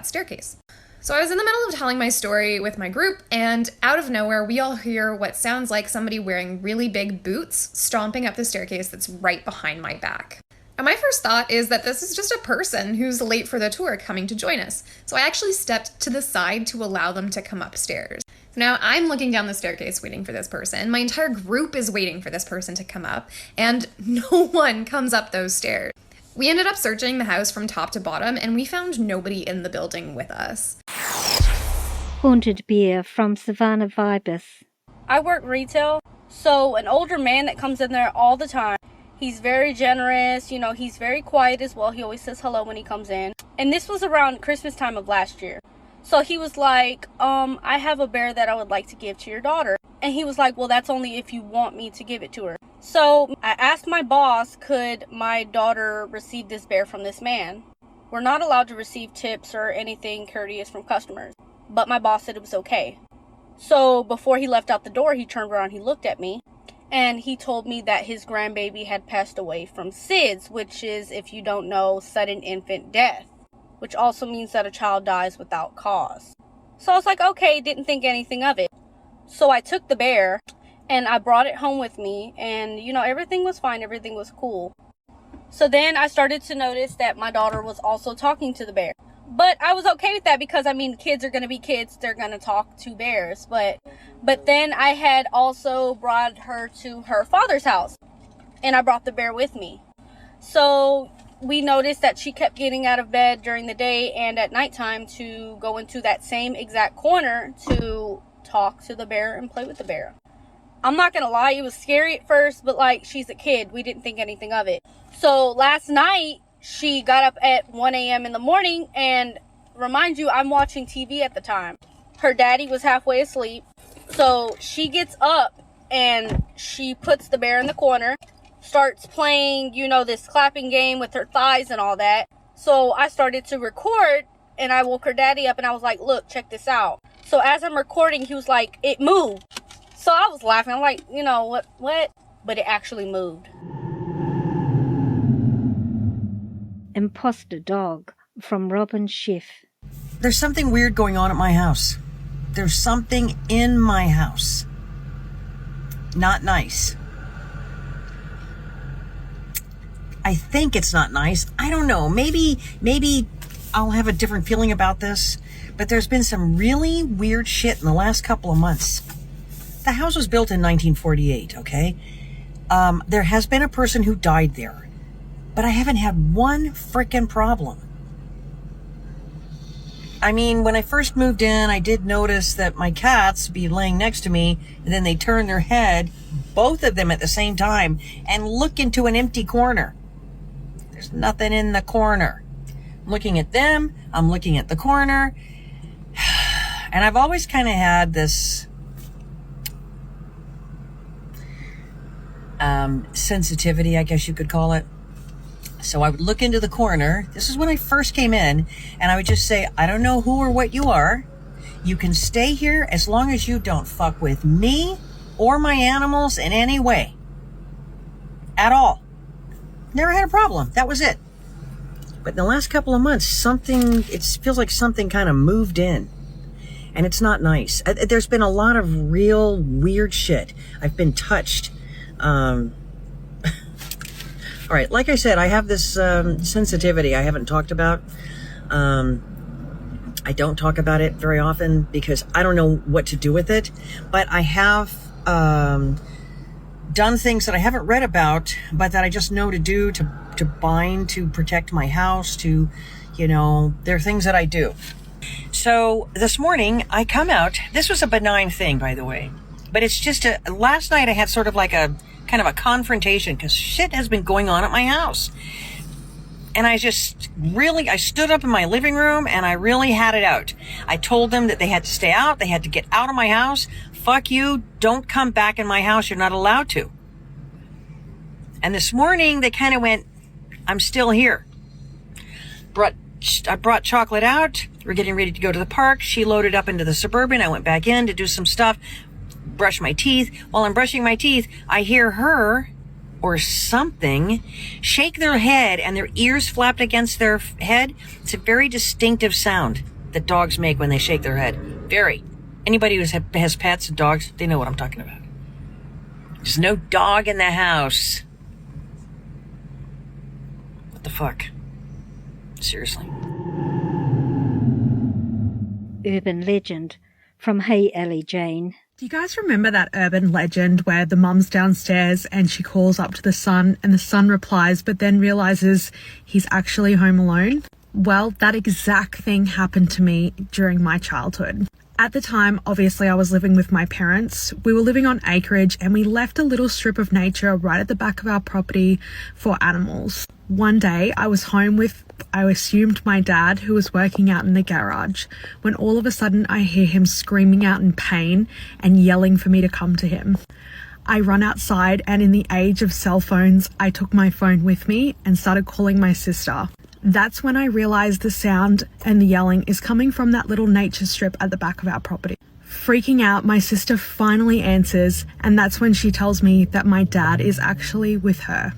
staircase. So I was in the middle of telling my story with my group, and out of nowhere, we all hear what sounds like somebody wearing really big boots stomping up the staircase that's right behind my back. And my first thought is that this is just a person who's late for the tour coming to join us. So I actually stepped to the side to allow them to come upstairs. So now I'm looking down the staircase waiting for this person. My entire group is waiting for this person to come up, and no one comes up those stairs. We ended up searching the house from top to bottom, and we found nobody in the building with us. Haunted Beer from Savannah Vibus. I work retail, so an older man that comes in there all the time, He's very generous, you know, he's very quiet as well. He always says hello when he comes in. And this was around Christmas time of last year. So he was like, I have a bear that I would like to give to your daughter. And he was like, well, that's only if you want me to give it to her. So I asked my boss, could my daughter receive this bear from this man? We're not allowed to receive tips or anything courteous from customers. But my boss said it was okay. So before he left out the door, he turned around, he looked at me, and he told me that his grandbaby had passed away from SIDS, which is, if you don't know, sudden infant death, which also means that a child dies without cause. So I was like, okay, didn't think anything of it. So I took the bear and I brought it home with me, and you know, everything was fine, everything was cool. So then I started to notice that my daughter was also talking to the bear. But I was okay with that because, I mean, kids are going to be kids. They're going to talk to bears. But then I had also brought her to her father's house. And I brought the bear with me. So we noticed that she kept getting out of bed during the day and at nighttime to go into that same exact corner to talk to the bear and play with the bear. I'm not going to lie, it was scary at first, but like, she's a kid. We didn't think anything of it. So last night, she got up at 1 a.m. in the morning, and remind you, I'm watching TV at the time. Her daddy was halfway asleep. So she gets up and she puts the bear in the corner, starts playing, you know, this clapping game with her thighs and all that. So I started to record, and I woke her daddy up and I was like, look, check this out. So as I'm recording, he was like, it moved. So I was laughing. I'm like, you know, what? But it actually moved. Imposter Dog from Robin Schiff. There's something weird going on at my house. There's something in my house. Not nice. I think it's not nice. I don't know. Maybe I'll have a different feeling about this. But there's been some really weird shit in the last couple of months. The house was built in 1948, okay? There has been a person who died there. But I haven't had one frickin' problem. I mean, when I first moved in, I did notice that my cats be laying next to me, and then they turn their head, both of them at the same time, and look into an empty corner. There's nothing in the corner. I'm looking at them, I'm looking at the corner, and I've always kind of had this sensitivity, I guess you could call it. So I would look into the corner. This is when I first came in, and I would just say, I don't know who or what you are. You can stay here as long as you don't fuck with me or my animals in any way. At all. Never had a problem. That was it. But in the last couple of months, it feels like something kind of moved in. And it's not nice. There's been a lot of real weird shit. I've been touched. All right, like I said, I have this sensitivity I haven't talked about. I don't talk about it very often because I don't know what to do with it. But I have done things that I haven't read about, but that I just know to do, to bind, to protect my house, to, you know, there are things that I do. So this morning I come out. This was a benign thing, by the way. But it's just last night I had sort of like a kind of a confrontation because shit has been going on at my house. And I stood up in my living room and I really had it out. I told them that they had to stay out. They had to get out of my house. Fuck you. Don't come back in my house. You're not allowed to. And this morning they kind of went, I'm still here. I brought chocolate out. We're getting ready to go to the park. She loaded up into the Suburban. I went back in to do some stuff. Brush my teeth. While I'm brushing my teeth, I hear her or something shake their head and their ears flapped against their head. It's a very distinctive sound that dogs make when they shake their head. Very. Anybody who has pets and dogs, they know what I'm talking about. There's no dog in the house. What the fuck? Seriously. Urban legend from Hey Ellie Jane. Do you guys remember that urban legend where the mum's downstairs and she calls up to the son and the son replies but then realizes he's actually home alone? Well, that exact thing happened to me during my childhood. At the time, obviously, I was living with my parents. We were living on acreage and we left a little strip of nature right at the back of our property for animals. One day, I was home with, I assumed, my dad, who was working out in the garage, when all of a sudden I hear him screaming out in pain and yelling for me to come to him. I run outside, and in the age of cell phones, I took my phone with me and started calling my sister. That's when I realized the sound and the yelling is coming from that little nature strip at the back of our property. Freaking out, my sister finally answers, and that's when she tells me that my dad is actually with her.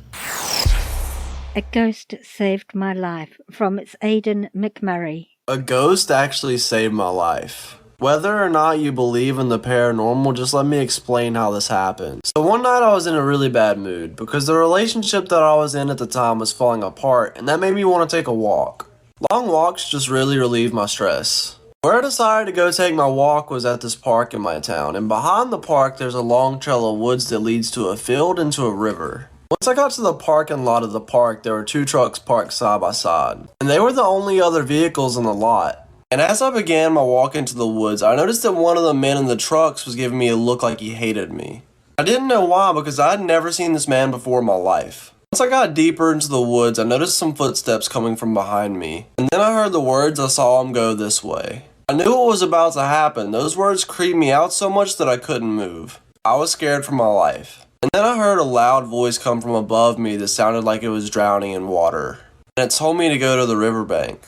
A ghost saved my life, from its Aidan McMurray. A ghost actually saved my life. Whether or not you believe in the paranormal, just let me explain how this happened. So one night I was in a really bad mood because the relationship that I was in at the time was falling apart, and that made me want to take a walk. Long walks just really relieve my stress. Where I decided to go take my walk was at this park in my town, and behind the park there's a long trail of woods that leads to a field and to a river. Once I got to the parking lot of the park, there were 2 trucks parked side by side, and they were the only other vehicles in the lot. And as I began my walk into the woods, I noticed that one of the men in the trucks was giving me a look like he hated me. I didn't know why because I had never seen this man before in my life. Once I got deeper into the woods, I noticed some footsteps coming from behind me. And then I heard the words, "I saw him go this way." I knew what was about to happen. Those words creeped me out so much that I couldn't move. I was scared for my life. And then I heard a loud voice come from above me that sounded like it was drowning in water. And it told me to go to the riverbank.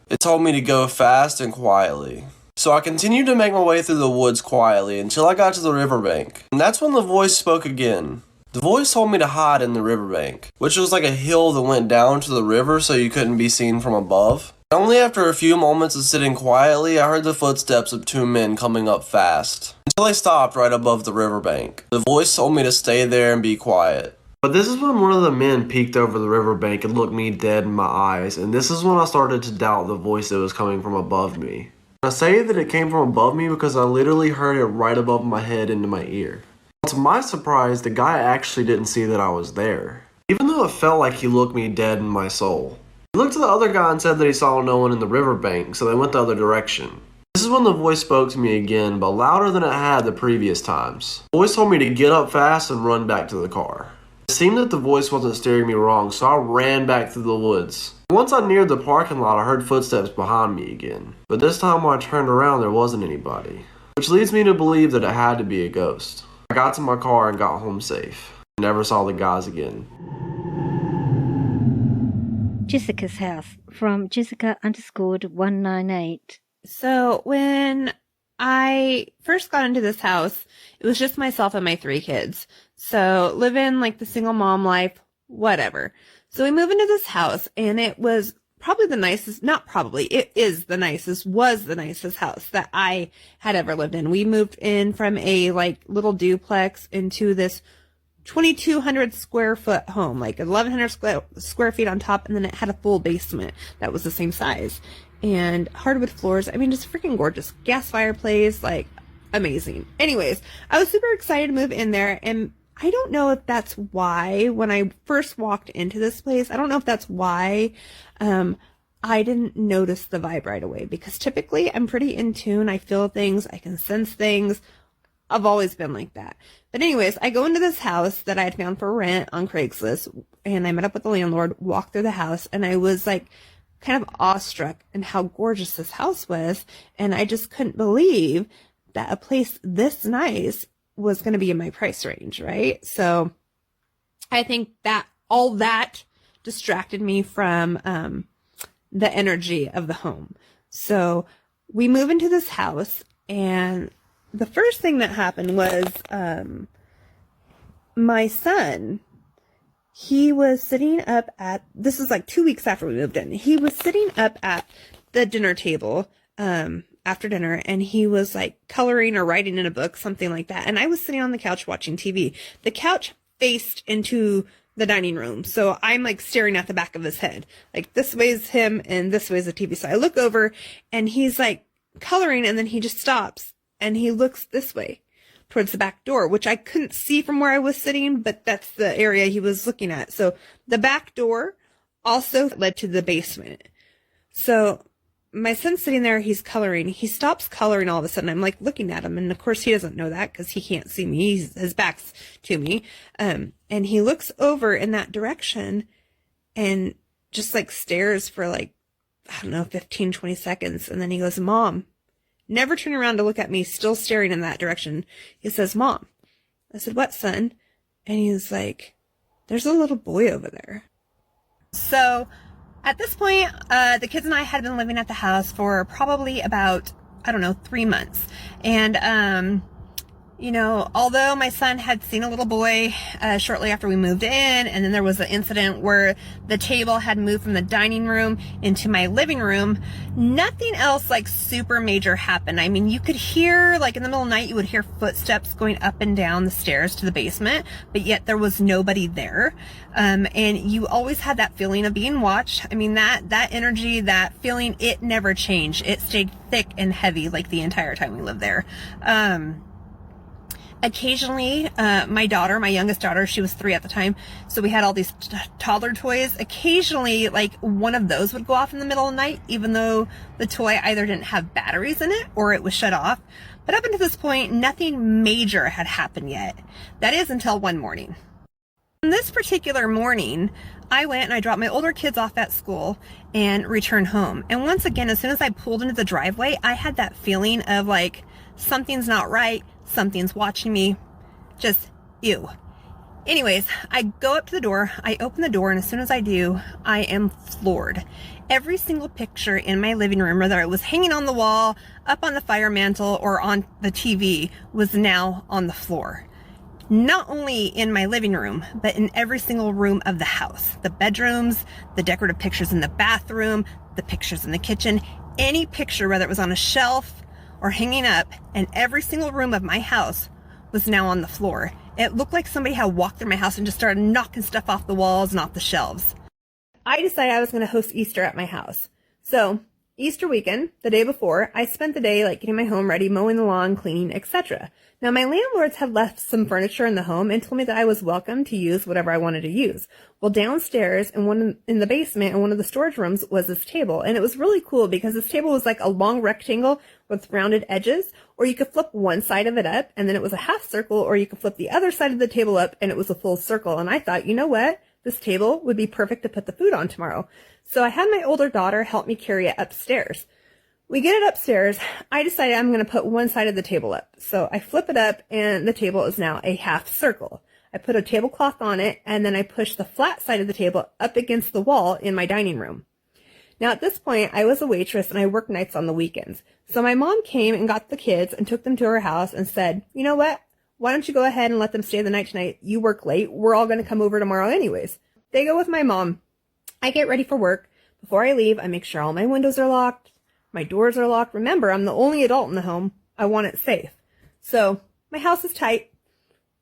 It told me to go fast and quietly. So I continued to make my way through the woods quietly until I got to the riverbank. And that's when the voice spoke again. The voice told me to hide in the riverbank, which was like a hill that went down to the river so you couldn't be seen from above. And only after a few moments of sitting quietly, I heard the footsteps of 2 men coming up fast, until they stopped right above the riverbank. The voice told me to stay there and be quiet. But this is when one of the men peeked over the riverbank and looked me dead in my eyes, and this is when I started to doubt the voice that was coming from above me. I say that it came from above me because I literally heard it right above my head into my ear. To my surprise, the guy actually didn't see that I was there, even though it felt like he looked me dead in my soul. He looked to the other guy and said that he saw no one in the riverbank, so they went the other direction. This is when the voice spoke to me again, but louder than it had the previous times. The voice told me to get up fast and run back to the car. It seemed that the voice wasn't steering me wrong, so I ran back through the woods. Once I neared the parking lot, I heard footsteps behind me again. But this time when I turned around, there wasn't anybody. Which leads me to believe that it had to be a ghost. I got to my car and got home safe. I never saw the guys again. Jessica's house, from Jessica_198. So when I first got into this house, it was just myself and my 3 kids. So living like the single mom life, whatever. So we move into this house and it was probably the nicest, not probably, it is the nicest, was the nicest house that I had ever lived in. We moved in from a like little duplex into this 2,200 square foot home, like 1,100 square feet on top. And then it had a full basement that was the same size and hardwood floors. I mean, just freaking gorgeous. Gas fireplace, like amazing. Anyways, I was super excited to move in there, and I don't know if that's why when I first walked into this place, I don't know if that's why I didn't notice the vibe right away, because typically I'm pretty in tune. I feel things, I can sense things. I've always been like that. But anyways, I go into this house that I had found for rent on Craigslist, and I met up with the landlord, walked through the house, and I was like kind of awestruck in how gorgeous this house was. And I just couldn't believe that a place this nice was going to be in my price range, right? So I think that all that distracted me from the energy of the home. So we move into this house, and the first thing that happened was my son, he was sitting up at, this is like 2 weeks after we moved in, he was sitting up at the dinner table after dinner, and he was like coloring or writing in a book, something like that. And I was sitting on the couch watching TV. The couch faced into the dining room, so I'm like staring at the back of his head. Like this way's him and this way's the TV. So I look over and he's like coloring, and then he just stops and he looks this way towards the back door, which I couldn't see from where I was sitting, but that's the area he was looking at. So the back door also led to the basement. So my son's sitting there, he's coloring. He stops coloring all of a sudden. I'm like looking at him, and of course he doesn't know that because he can't see me. His back's to me. And he looks over in that direction and just like stares for like, I don't know, 15, 20 seconds. And then he goes, Mom, never turning around to look at me, still staring in that direction. He says, Mom. I said, what, son? And he was like, there's a little boy over there. So at this point, the kids and I had been living at the house for probably about, I don't know, 3 months. And, you know, although my son had seen a little boy shortly after we moved in, and then there was an incident where the table had moved from the dining room into my living room, nothing else like super major happened. I mean, you could hear, like in the middle of the night, you would hear footsteps going up and down the stairs to the basement, but yet there was nobody there. And you always had that feeling of being watched. I mean, that energy, that feeling, it never changed. It stayed thick and heavy like the entire time we lived there. Occasionally, my youngest daughter, she was 3 at the time, so we had all these toddler toys. Occasionally, like, one of those would go off in the middle of the night, even though the toy either didn't have batteries in it or it was shut off. But up until this point, nothing major had happened yet. That is until one morning. On this particular morning, I went and I dropped my older kids off at school and returned home. And once again, as soon as I pulled into the driveway, I had that feeling of like, something's not right. Something's watching me. Just, ew. Anyways, I go up to the door, I open the door, and as soon as I do, I am floored. Every single picture in my living room, whether it was hanging on the wall, up on the fire mantle, or on the TV, was now on the floor. Not only in my living room, but in every single room of the house. The bedrooms, the decorative pictures in the bathroom, the pictures in the kitchen, any picture, whether it was on a shelf or hanging up, and every single room of my house was now on the floor. It looked like somebody had walked through my house and just started knocking stuff off the walls and off the shelves. I decided I was going to host Easter at my house. So, Easter weekend, the day before, I spent the day like getting my home ready, mowing the lawn, cleaning, etc. Now, my landlords had left some furniture in the home and told me that I was welcome to use whatever I wanted to use. Well, downstairs in the basement in one of the storage rooms was this table, and it was really cool because this table was like a long rectangle with rounded edges, or you could flip one side of it up and then it was a half circle, or you could flip the other side of the table up and it was a full circle. And I thought, you know what? This table would be perfect to put the food on tomorrow. So I had my older daughter help me carry it upstairs. We get it upstairs. I decided I'm going to put one side of the table up. So I flip it up and the table is now a half circle. I put a tablecloth on it and then I push the flat side of the table up against the wall in my dining room. Now at this point, I was a waitress and I worked nights on the weekends. So my mom came and got the kids and took them to her house and said, you know what? Why don't you go ahead and let them stay the night tonight? You work late. We're all going to come over tomorrow anyways. They go with my mom. I get ready for work. Before I leave, I make sure all my windows are locked. My doors are locked. Remember, I'm the only adult in the home. I want it safe. So my house is tight.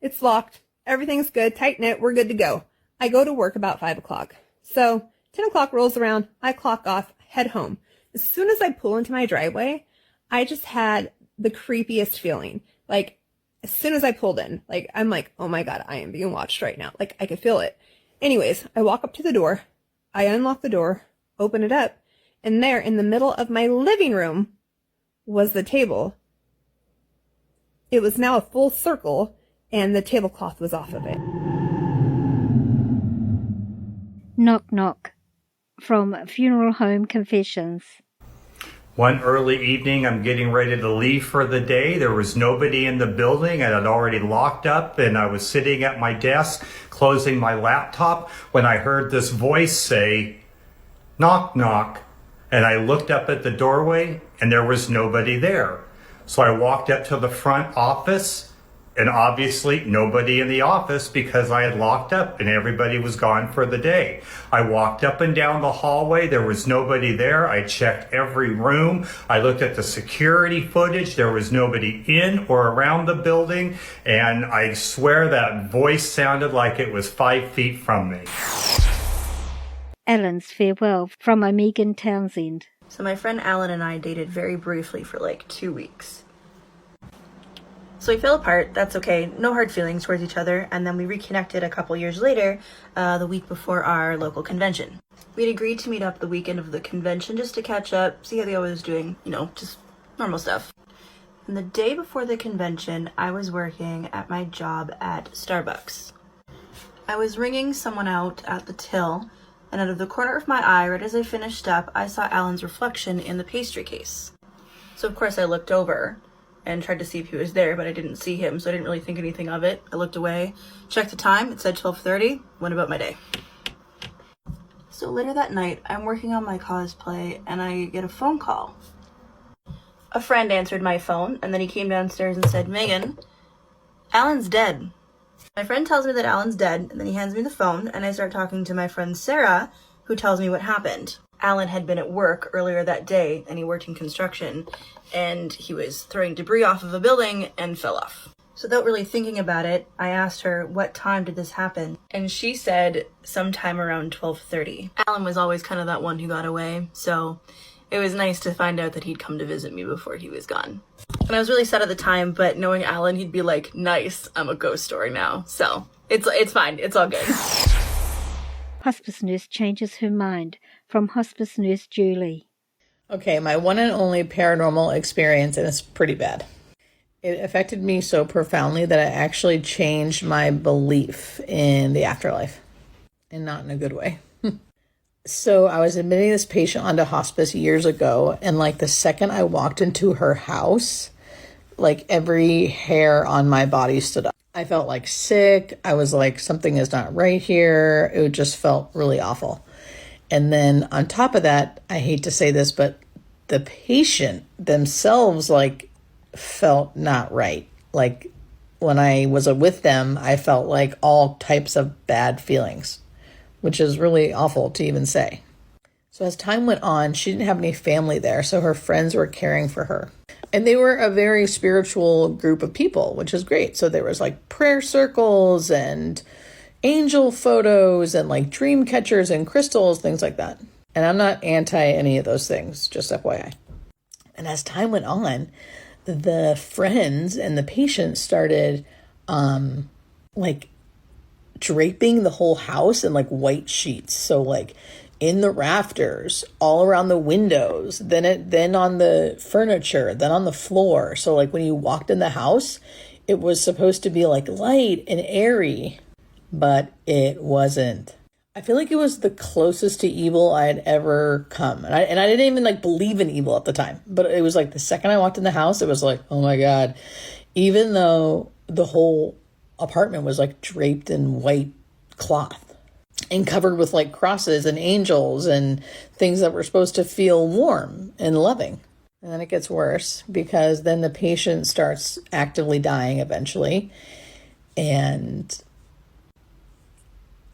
It's locked. Everything's good. Tight knit. We're good to go. I go to work about 5 o'clock. So 10 o'clock rolls around. I clock off, head home. As soon as I pull into my driveway, I just had the creepiest feeling. Like, as soon as I pulled in, like, I'm like, oh my God, I am being watched right now. Like, I could feel it. Anyways, I walk up to the door. I unlock the door, open it up, and there in the middle of my living room was the table. It was now a full circle, and the tablecloth was off of it. Knock Knock from Funeral Home Confessions. One early evening, I'm getting ready to leave for the day. There was nobody in the building. I had already locked up and I was sitting at my desk closing my laptop when I heard this voice say, knock, knock. And I looked up at the doorway and there was nobody there. So I walked up to the front office and obviously nobody in the office because I had locked up and everybody was gone for the day. I walked up and down the hallway. There was nobody there. I checked every room. I looked at the security footage. There was nobody in or around the building. And I swear that voice sounded like it was 5 feet from me. Ellen's farewell from Omegan Townsend. So my friend Alan and I dated very briefly for like 2 weeks. So we fell apart, that's okay, no hard feelings towards each other, and then we reconnected a couple years later, the week before our local convention. We'd agreed to meet up the weekend of the convention just to catch up, see how the other was doing, just normal stuff. And the day before the convention, I was working at my job at Starbucks. I was ringing someone out at the till, and out of the corner of my eye, right as I finished up, I saw Alan's reflection in the pastry case. So of course I looked over and tried to see if he was there, but I didn't see him, so I didn't really think anything of it. I looked away, checked the time, it said 12:30, went about my day. So later that night, I'm working on my cosplay, and I get a phone call. A friend answered my phone, and then he came downstairs and said, "Megan, Alan's dead." My friend tells me that Alan's dead, and then he hands me the phone, and I start talking to my friend Sarah, who tells me what happened. Alan had been at work earlier that day, and he worked in construction, and he was throwing debris off of a building and fell off. So without really thinking about it, I asked her, what time did this happen? And she said sometime around 12:30. Alan was always kind of that one who got away, so it was nice to find out that he'd come to visit me before he was gone. And I was really sad at the time, but knowing Alan, he'd be like, nice, I'm a ghost story now. So it's fine, it's all good. Hospice nurse changes her mind from hospice nurse Julie. Okay, my one and only paranormal experience, and it's pretty bad. It affected me so profoundly that it actually changed my belief in the afterlife, and not in a good way. So I was admitting this patient onto hospice years ago, and like the second I walked into her house, like every hair on my body stood up. I felt like sick. I was like, something is not right here. It just felt really awful. And then on top of that, I hate to say this, but the patient themselves like felt not right. Like when I was with them, I felt like all types of bad feelings, which is really awful to even say. So as time went on, she didn't have any family there, so her friends were caring for her. And they were a very spiritual group of people, which is great. So there was like prayer circles and angel photos and like dream catchers and crystals, things like that. And I'm not anti any of those things, just FYI. And as time went on, the friends and the patients started like draping the whole house in like white sheets. So like in the rafters, all around the windows, then on the furniture, then on the floor. So like when you walked in the house, it was supposed to be like light and airy, but it wasn't. I feel like it was the closest to evil I had ever come. And I didn't even like believe in evil at the time, but it was like the second I walked in the house, it was like, oh my God, even though the whole apartment was like draped in white cloth and covered with like crosses and angels and things that were supposed to feel warm and loving. And then it gets worse because then the patient starts actively dying eventually. And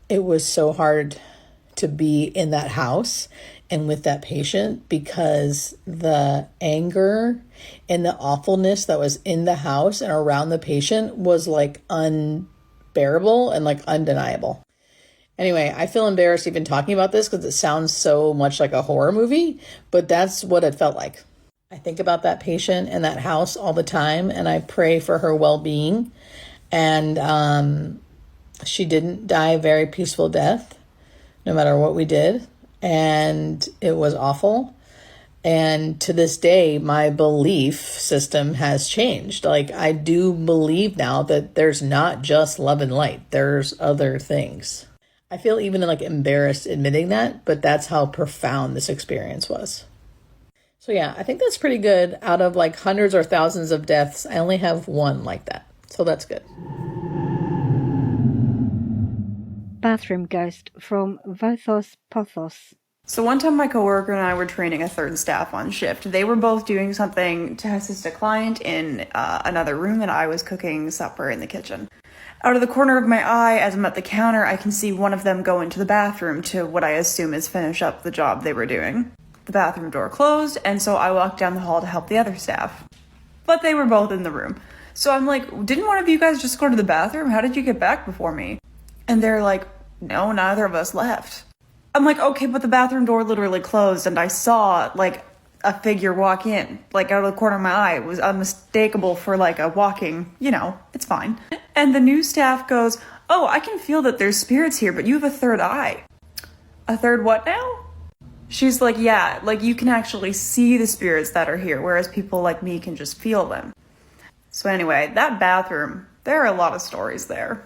it was so hard to be in that house and with that patient because the anger and the awfulness that was in the house and around the patient was like unbearable and like undeniable. Anyway, I feel embarrassed even talking about this because it sounds so much like a horror movie, but that's what it felt like. I think about that patient and that house all the time, and I pray for her well-being. And she didn't die a very peaceful death, no matter what we did. And it was awful. And to this day, my belief system has changed. Like, I do believe now that there's not just love and light. There's other things. I feel even like embarrassed admitting that, but that's how profound this experience was. So yeah, I think that's pretty good. Out of like hundreds or thousands of deaths, I only have one like that. So that's good. Bathroom ghost from Vothos Pothos. So one time my coworker and I were training a third staff on shift. They were both doing something to assist a client in another room, and I was cooking supper in the kitchen. Out of the corner of my eye, as I'm at the counter, I can see one of them go into the bathroom to what I assume is finish up the job they were doing. The bathroom door closed, and so I walked down the hall to help the other staff. But they were both in the room. So I'm like, didn't one of you guys just go to the bathroom? How did you get back before me? And they're like, no, neither of us left. I'm like, okay, but the bathroom door literally closed, and I saw, like, a figure walk in, like, out of the corner of my eye. It was unmistakable for, like, a walking, it's fine. And the new staff goes, oh, I can feel that there's spirits here, but you have a third eye. A third what now? She's like, yeah, like you can actually see the spirits that are here, whereas people like me can just feel them. So anyway, that bathroom, there are a lot of stories there.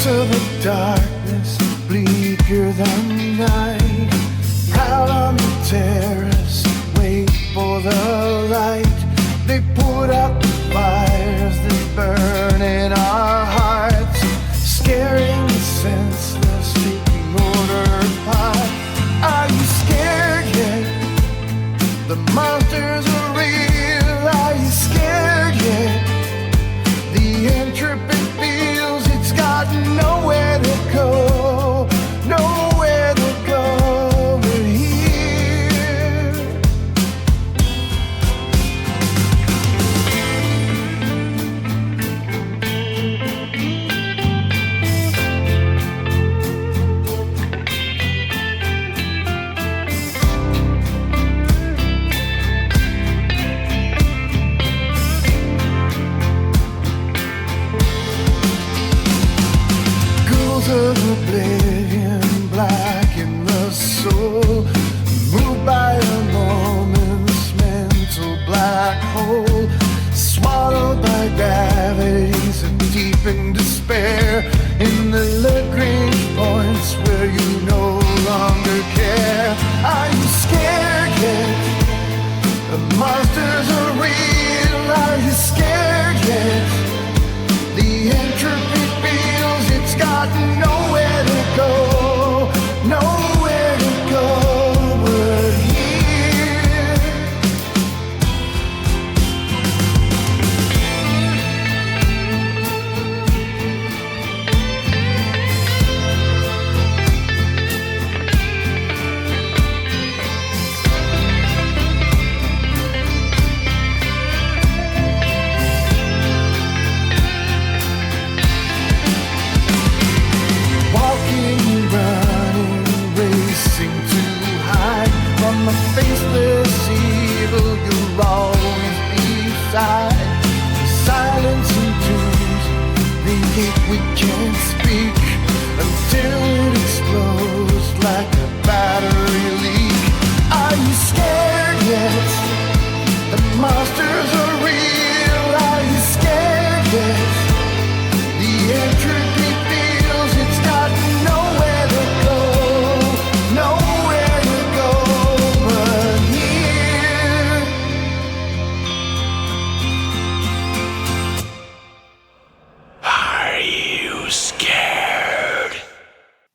Of the darkness, bleaker than night. Proud on the terrace, wait for the light. They put out the fires that burn in our hearts, scaring the senseless, taking order apart. Are you scared yet? The monsters are real. Are you scared yet? The intrepid feels it's got nowhere to go, nowhere to go but here. Of oblivion, black in the soul, moved by a moment's mental black hole, swallowed by gravity, so deep in despair, in the Lagrange points where you no longer care. Are you scared yet? The monsters are real. Are you scared yet? The entropy feels it's got nowhere to go, nowhere to go but here. The faceless evil you'll always be beside. The silence and tombs, the hate we can't speak until it explodes like a battery leak. Are you scared yet? The monsters are real. Are you scared yet? The entropy feels it's got nowhere to go, nowhere to go.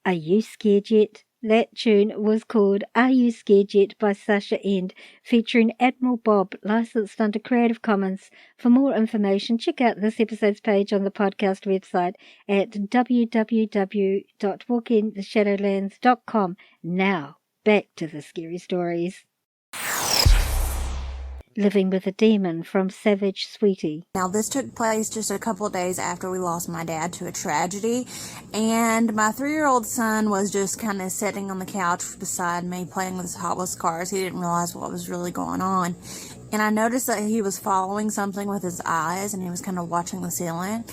Are You Scared Yet? That tune was called Are You Scared Yet by Sasha End, featuring Admiral Bob, licensed under Creative Commons. For more information, check out this episode's page on the podcast website at www.walkingtheshadowlands.com. Now, back to the scary stories. Living with a Demon from Savage Sweetie. Now, this took place just a couple of days after we lost my dad to a tragedy, and my 3-year-old son was just kind of sitting on the couch beside me playing with his Hot Wheels cars. He didn't realize what was really going on, and I noticed that he was following something with his eyes, and he was kind of watching the ceiling,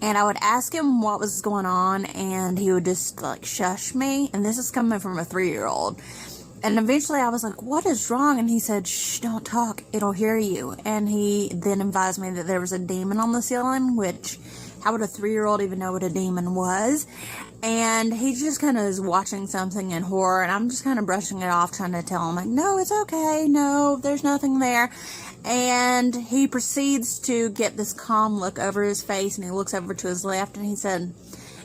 and I would ask him what was going on, and he would just like shush me, and this is coming from a 3-year-old. And eventually I was like, what is wrong? And he said, shh, don't talk, it'll hear you. And he then advised me that there was a demon on the ceiling, which, how would a 3-year-old even know what a demon was? And he just kind of is watching something in horror, and I'm just kind of brushing it off, trying to tell him, like, no, it's okay, no, there's nothing there. And he proceeds to get this calm look over his face, and he looks over to his left, and he said,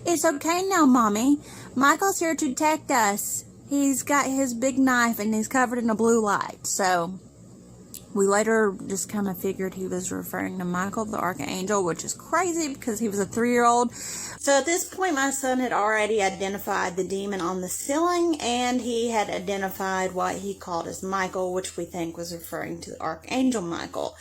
it's okay now, Mommy. Michael's here to protect us. He's got his big knife and he's covered in a blue light. So we later just kind of figured he was referring to Michael the Archangel, which is crazy because he was a 3-year-old. So at this point, my son had already identified the demon on the ceiling, and he had identified what he called as Michael, which we think was referring to the Archangel Michael.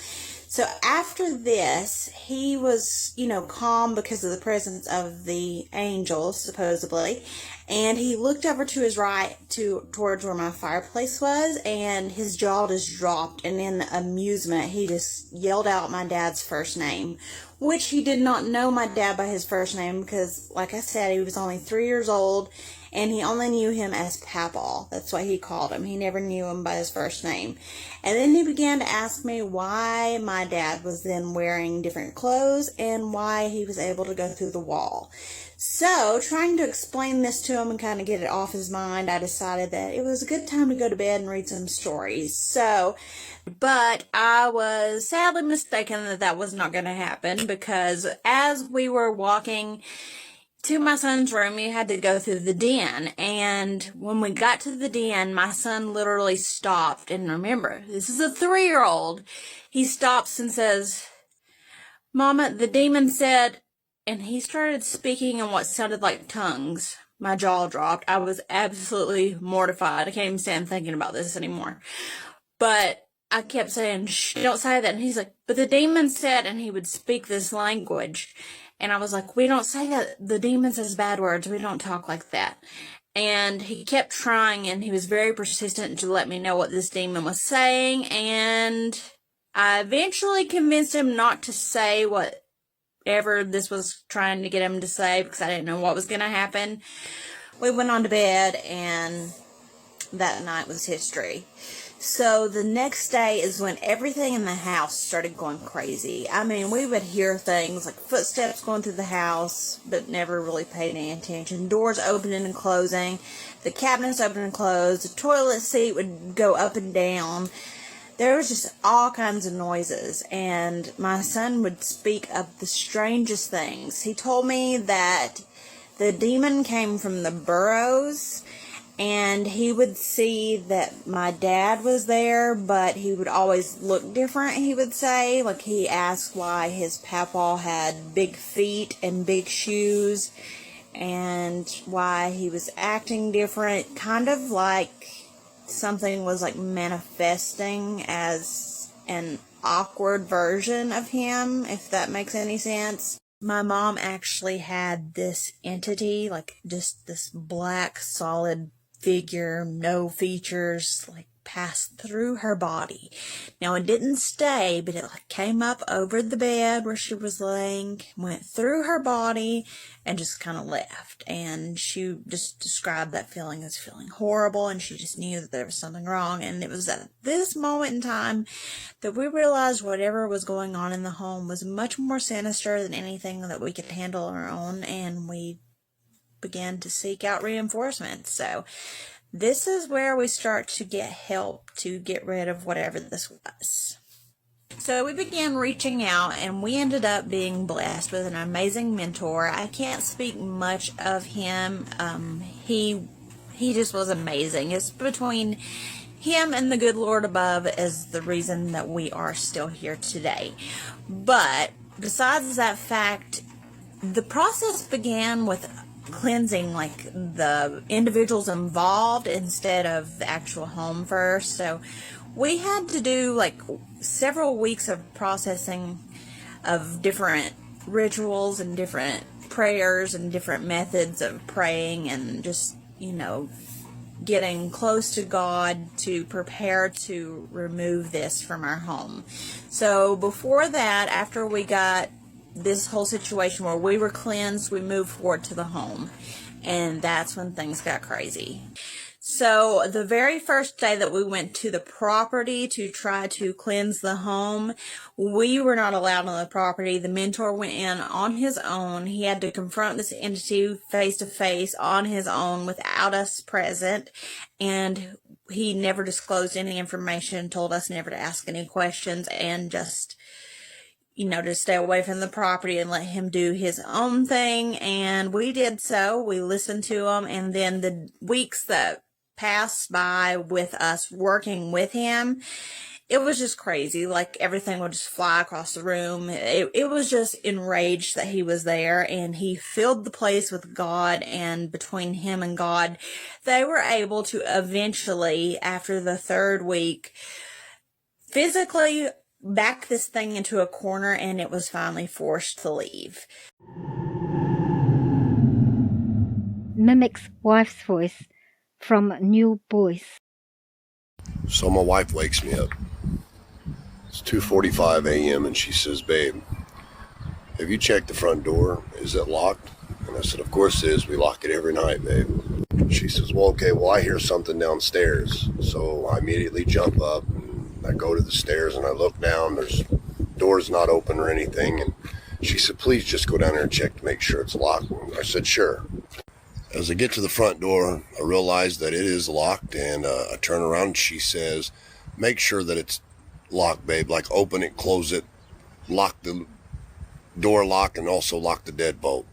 So after this, he was, calm because of the presence of the angels, supposedly. And he looked over to his right towards where my fireplace was, and his jaw just dropped. And in amusement, he just yelled out my dad's first name, which he did not know my dad by his first name because, like I said, he was only 3 years old, and he only knew him as Papaw. That's what he called him. He never knew him by his first name. And then he began to ask me why my dad was then wearing different clothes and why he was able to go through the wall. So, trying to explain this to him and kind of get it off his mind, I decided that it was a good time to go to bed and read some stories. But I was sadly mistaken that was not going to happen, because as we were walking to my son's room, you had to go through the den. And when we got to the den, my son literally stopped. And remember, this is a 3-year-old. He stops and says, "Mama, the demon said," and he started speaking in what sounded like tongues. My jaw dropped. I was absolutely mortified. I can't even stand thinking about this anymore. But I kept saying, "Shh, don't say that." And he's like, "But the demon said," and he would speak this language. And I was like, "We don't say that. The demon says bad words. We don't talk like that." And he kept trying, and he was very persistent to let me know what this demon was saying. And I eventually convinced him not to say whatever this was trying to get him to say, because I didn't know what was going to happen. We went on to bed, and that night was history. So the next day is when everything in the house started going crazy. I mean, we would hear things like footsteps going through the house, but never really paid any attention. Doors opening and closing. The cabinets open and close. The toilet seat would go up and down. There was just all kinds of noises, and my son would speak of the strangest things. He told me that the demon came from the burrows, and he would see that my dad was there, but he would always look different, he would say. Like, he asked why his papaw had big feet and big shoes, and why he was acting different, kind of like something was like manifesting as an awkward version of him, if that makes any sense. My mom actually had this entity, like just this black solid figure, no features, like pass through her body. Now, it didn't stay, but it like came up over the bed where she was laying, went through her body, and just kind of left. And she just described that feeling as feeling horrible, and she just knew that there was something wrong. And it was at this moment in time that we realized whatever was going on in the home was much more sinister than anything that we could handle on our own, and we began to seek out reinforcements. So this is where we start to get help to get rid of whatever this was. So we began reaching out, and we ended up being blessed with an amazing mentor. I can't speak much of him. He just was amazing. It's between him and the good Lord above is the reason that we are still here today. But besides that fact, the process began with cleansing like the individuals involved instead of the actual home first. So we had to do like several weeks of processing of different rituals and different prayers and different methods of praying, and just, getting close to God to prepare to remove this from our home. So before that, after we got this whole situation where we were cleansed, we moved forward to the home, and that's when things got crazy. So the very first day that we went to the property to try to cleanse the home, we were not allowed on the property. The mentor went in on his own. He had to confront this entity face to face on his own without us present, and he never disclosed any information, told us never to ask any questions, and just to stay away from the property and let him do his own thing. And we did so. We listened to him. And then the weeks that passed by with us working with him, it was just crazy. Like, everything would just fly across the room. It was just enraged that he was there, and he filled the place with God. And between him and God, they were able to eventually, after the third week, physically backed this thing into a corner, and it was finally forced to leave. Mimics wife's voice from New Boyce. So my wife wakes me up. It's 2:45 a.m. and she says, "Babe, have you checked the front door? Is it locked?" And I said, "Of course it is. We lock it every night, babe." She says, "Well, okay, I hear something downstairs." So I immediately jump up and I go to the stairs and I look down. There's doors not open or anything. And she said, "Please just go down there and check to make sure it's locked." And I said, "Sure." As I get to the front door, I realize that it is locked, and I turn around and she says, "Make sure that it's locked, babe. Like, open it, close it, lock the door lock, and also lock the deadbolt."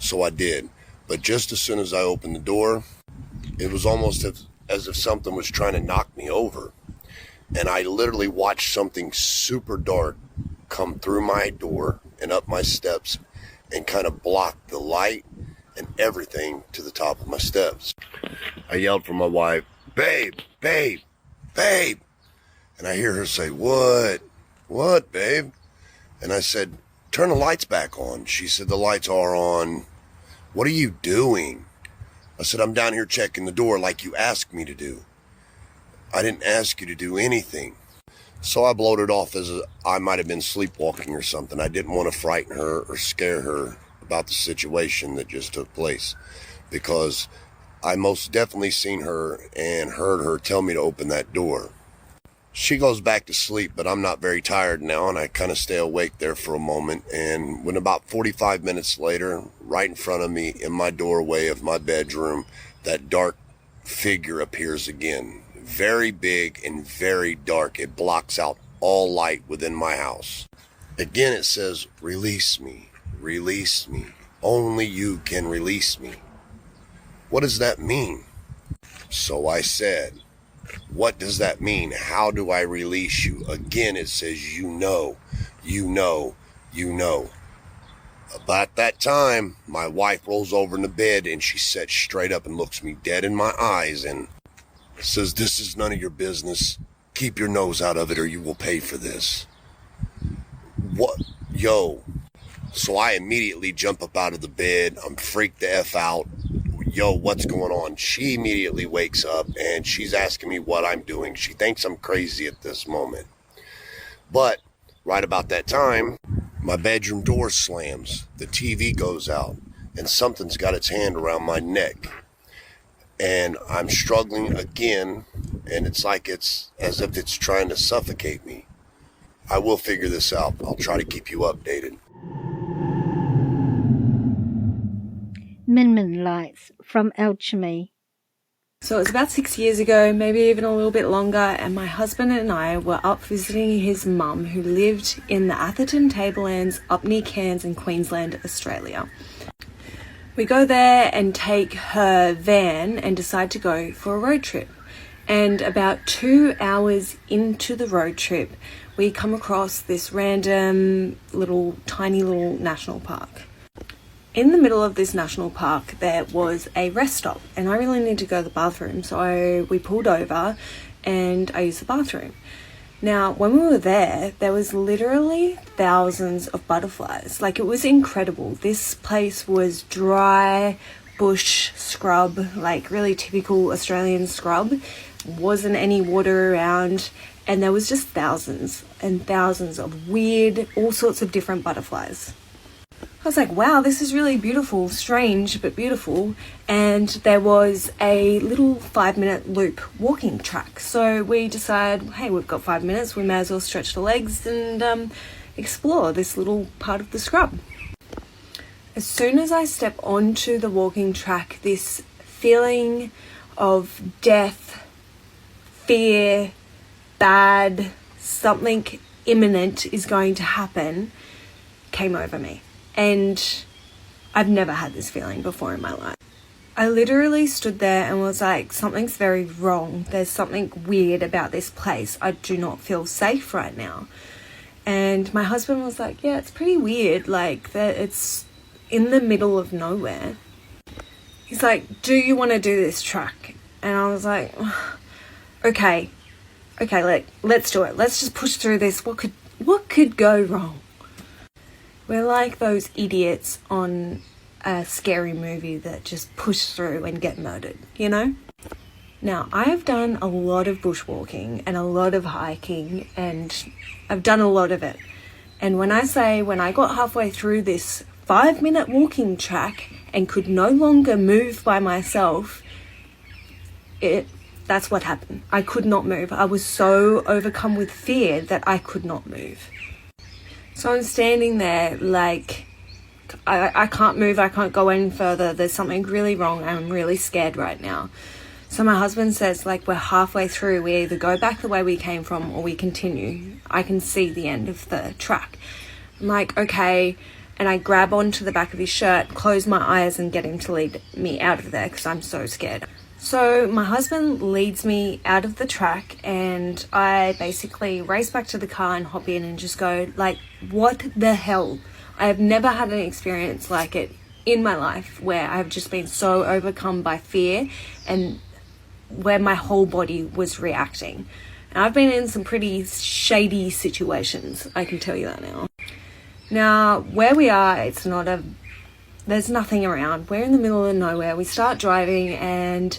So I did. But just as soon as I opened the door, it was almost as if something was trying to knock me over. And I literally watched something super dark come through my door and up my steps and kind of block the light and everything to the top of my steps. I yelled for my wife, "Babe, babe, babe." And I hear her say, "What? What, babe?" And I said, "Turn the lights back on." She said, "The lights are on." "What are you doing?" I said, "I'm down here checking the door like you asked me to do." "I didn't ask you to do anything." So I blowed it off as I might have been sleepwalking or something. I didn't want to frighten her or scare her about the situation that just took place, because I most definitely seen her and heard her tell me to open that door. She goes back to sleep, but I'm not very tired now, and I kind of stay awake there for a moment. And when about 45 minutes later, right in front of me in my doorway of my bedroom, that dark figure appears again. Very big and very dark. It blocks out all light within my house. Again, it says, "Release me, release me. Only you can release me." What does that mean? So I said, "What does that mean? How do I release you?" Again, it says, you know, you know, you know. About that time, my wife rolls over in the bed and she sits straight up and looks me dead in my eyes and says, "This is none of your business. Keep your nose out of it or you will pay for this." What? Yo. So I immediately jump up out of the bed. I'm freaked the F out. "Yo, what's going on?" She immediately wakes up and she's asking me what I'm doing. She thinks I'm crazy at this moment. But right about that time, my bedroom door slams, the TV goes out, and something's got its hand around my neck. And I'm struggling again, and it's like it's as if it's trying to suffocate me. I will figure this out. I'll try to keep you updated. Min Min Lights from Alchemy. So it was about 6 years ago, maybe even a little bit longer, and my husband and I were up visiting his mum, who lived in the Atherton Tablelands up near Cairns in Queensland, Australia. We go there and take her van and decide to go for a road trip. And about 2 hours into the road trip, we come across this random tiny little national park. In the middle of this national park, there was a rest stop, and I really need to go to the bathroom, so we pulled over and I used the bathroom. Now, when we were there was literally thousands of butterflies. Like, it was incredible. This place was dry, bush scrub, like really typical Australian scrub. Wasn't any water around, and there was just thousands and thousands of weird, all sorts of different butterflies. I was like, wow, this is really beautiful, strange, but beautiful. And there was a little 5-minute loop walking track. So we decided, hey, we've got 5 minutes, we may as well stretch the legs and explore this little part of the scrub. As soon as I step onto the walking track, this feeling of death, fear, bad, something imminent is going to happen, came over me. And I've never had this feeling before in my life. I literally stood there and was like, something's very wrong. There's something weird about this place. I do not feel safe right now. And my husband was like, yeah, it's pretty weird. Like, that it's in the middle of nowhere. He's like, do you want to do this track? And I was like, okay, let's do it. Let's just push through this. what could go wrong? We're like those idiots on a scary movie that just push through and get murdered, you know? Now, I've done a lot of bushwalking and a lot of hiking, and I've done a lot of it. And when I got halfway through this 5-minute walking track and could no longer move by myself, that's what happened. I could not move. I was so overcome with fear that I could not move. So I'm standing there like, I can't move, I can't go any further, there's something really wrong, I'm really scared right now. So my husband says, like, we're halfway through, we either go back the way we came from or we continue. I can see the end of the track. I'm like, okay, and I grab onto the back of his shirt, close my eyes and get him to lead me out of there because I'm so scared. So my husband leads me out of the track and I basically race back to the car and hop in and just go, like, what the hell? I have never had an experience like it in my life where I've just been so overcome by fear and where my whole body was reacting. And I've been in some pretty shady situations, I can tell you that now. Now, where we are, there's nothing around. We're in the middle of nowhere. We start driving and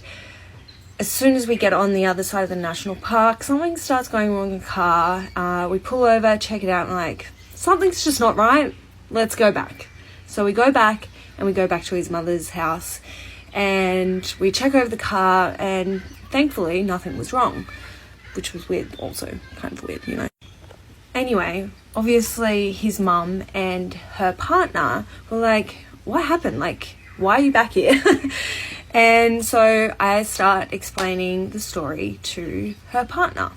as soon as we get on the other side of the national park, something starts going wrong in the car. We pull over, check it out, and like, something's just not right. Let's go back. So we go back and we go back to his mother's house and we check over the car and thankfully nothing was wrong, which was weird also, kind of weird, you know. Anyway, obviously his mum and her partner were like, what happened? Like, why are you back here? And so I start explaining the story to her partner.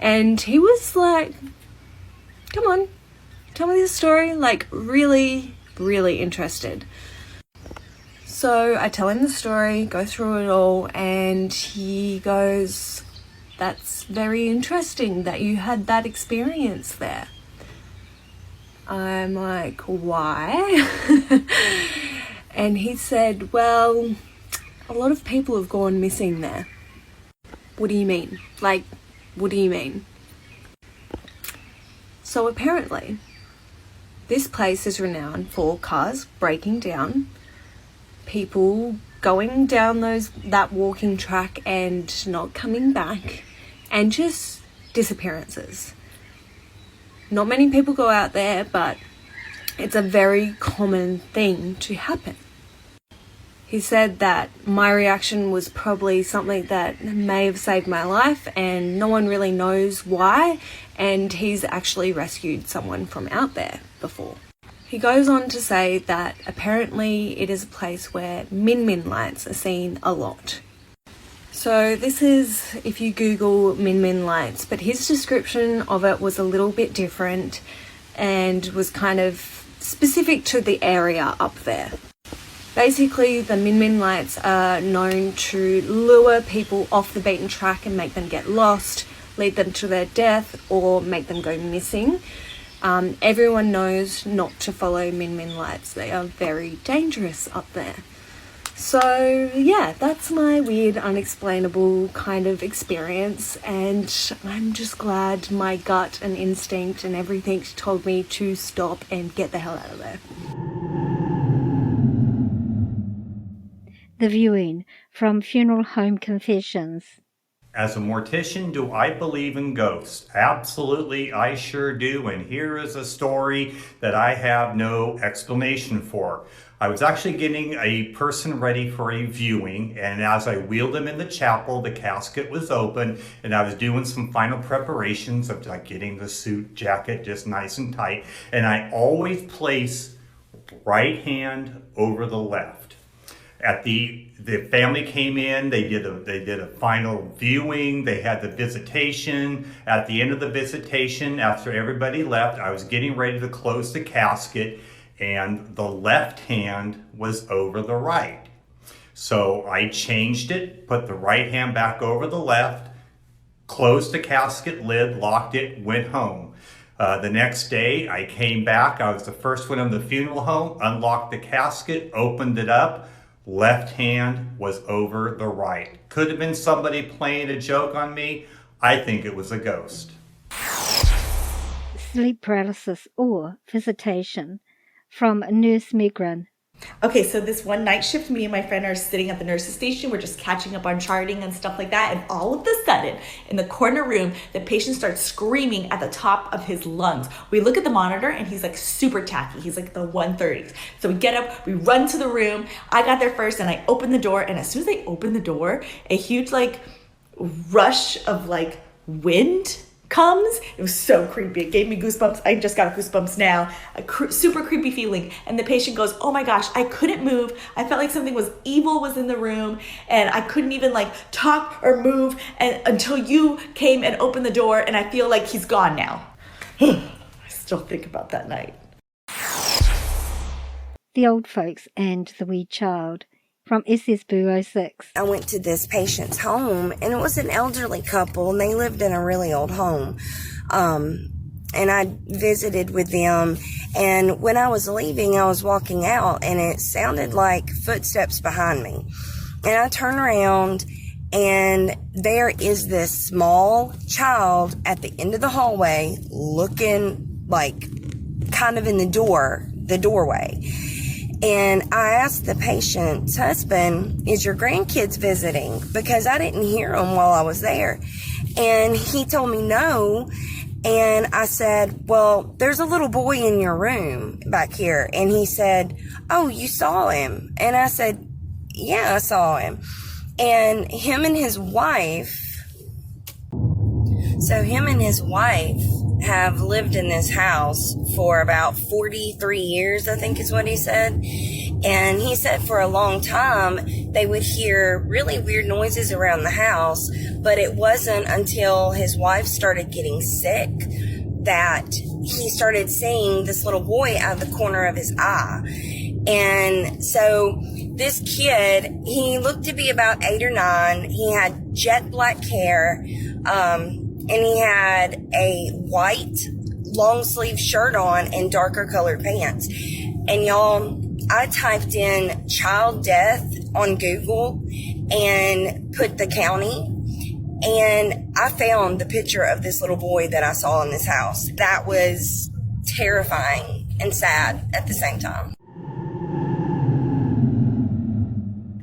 And he was like, come on, tell me this story. Like, really, really interested. So I tell him the story, go through it all, and he goes, that's very interesting that you had that experience there. I'm like, why? And he said, well, a lot of people have gone missing there. What do you mean? Like, what do you mean? So apparently, this place is renowned for cars breaking down, people going down that walking track and not coming back, and just disappearances. Not many people go out there, but it's a very common thing to happen. He said that my reaction was probably something that may have saved my life and no one really knows why, and he's actually rescued someone from out there before. He goes on to say that apparently it is a place where min lights are seen a lot. So this is, if you Google min lights, but his description of it was a little bit different and was kind of specific to the area up there. Basically, the min lights are known to lure people off the beaten track and make them get lost, lead them to their death, or make them go missing. Everyone knows not to follow min lights. They are very dangerous up there. So yeah, that's my weird, unexplainable kind of experience, and I'm just glad my gut and instinct and everything told me to stop and get the hell out of there. The viewing from Funeral Home Confessions. As a mortician, do I believe in ghosts? Absolutely, I sure do. And here is a story that I have no explanation for. I was actually getting a person ready for a viewing, and as I wheeled him in the chapel, the casket was open, and I was doing some final preparations of like getting the suit jacket just nice and tight. And I always place right hand over the left. At the family came in, they did a final viewing, they had the visitation. At the end of the visitation, after everybody left, I was getting ready to close the casket, and the left hand was over the right. So I changed it, put the right hand back over the left, closed the casket lid, locked it, went home. The next day I came back, I was the first one in the funeral home, unlocked the casket, opened it up, left hand was over the right. Could have been somebody playing a joke on me. I think it was a ghost. sleep paralysis, or visitation. From Nurse Megran. Okay, so this one night shift, me and my friend are sitting at the nurse's station. We're just catching up on charting and stuff like that. And all of a sudden, in the corner room, the patient starts screaming at the top of his lungs. We look at the monitor and he's like super tacky. He's like the 130s. So we get up, we run to the room. I got there first and I open the door. And as soon as I open the door, a huge like rush of like wind comes. It was so creepy. It gave me goosebumps. I just got goosebumps now. Super creepy feeling. And the patient goes, oh my gosh, I couldn't move. I felt like something was evil was in the room and I couldn't even like talk or move and until you came and opened the door and I feel like he's gone now. I still think about that night. The Old Folks and the Wee Child. From SS Bureau 6. I went to this patient's home, and it was an elderly couple, and they lived in a really old home. And I visited with them, and when I was leaving, I was walking out, and it sounded like footsteps behind me. And I turn around, and there is this small child at the end of the hallway looking like kind of in the doorway. And I asked the patient's husband, is your grandkids visiting? Because I didn't hear them while I was there. And he told me no. And I said, well, there's a little boy in your room back here. And he said, oh, you saw him? And I said, yeah, I saw him. And him and his wife have lived in this house for about 43 years, I think is what he said. And he said for a long time, they would hear really weird noises around the house, but it wasn't until his wife started getting sick that he started seeing this little boy out of the corner of his eye. And so this kid, he looked to be about 8 or 9. He had jet black hair, and he had a white long sleeve shirt on and darker colored pants. And y'all, I typed in child death on Google and put the county, and I found the picture of this little boy that I saw in this house. That was terrifying and sad at the same time.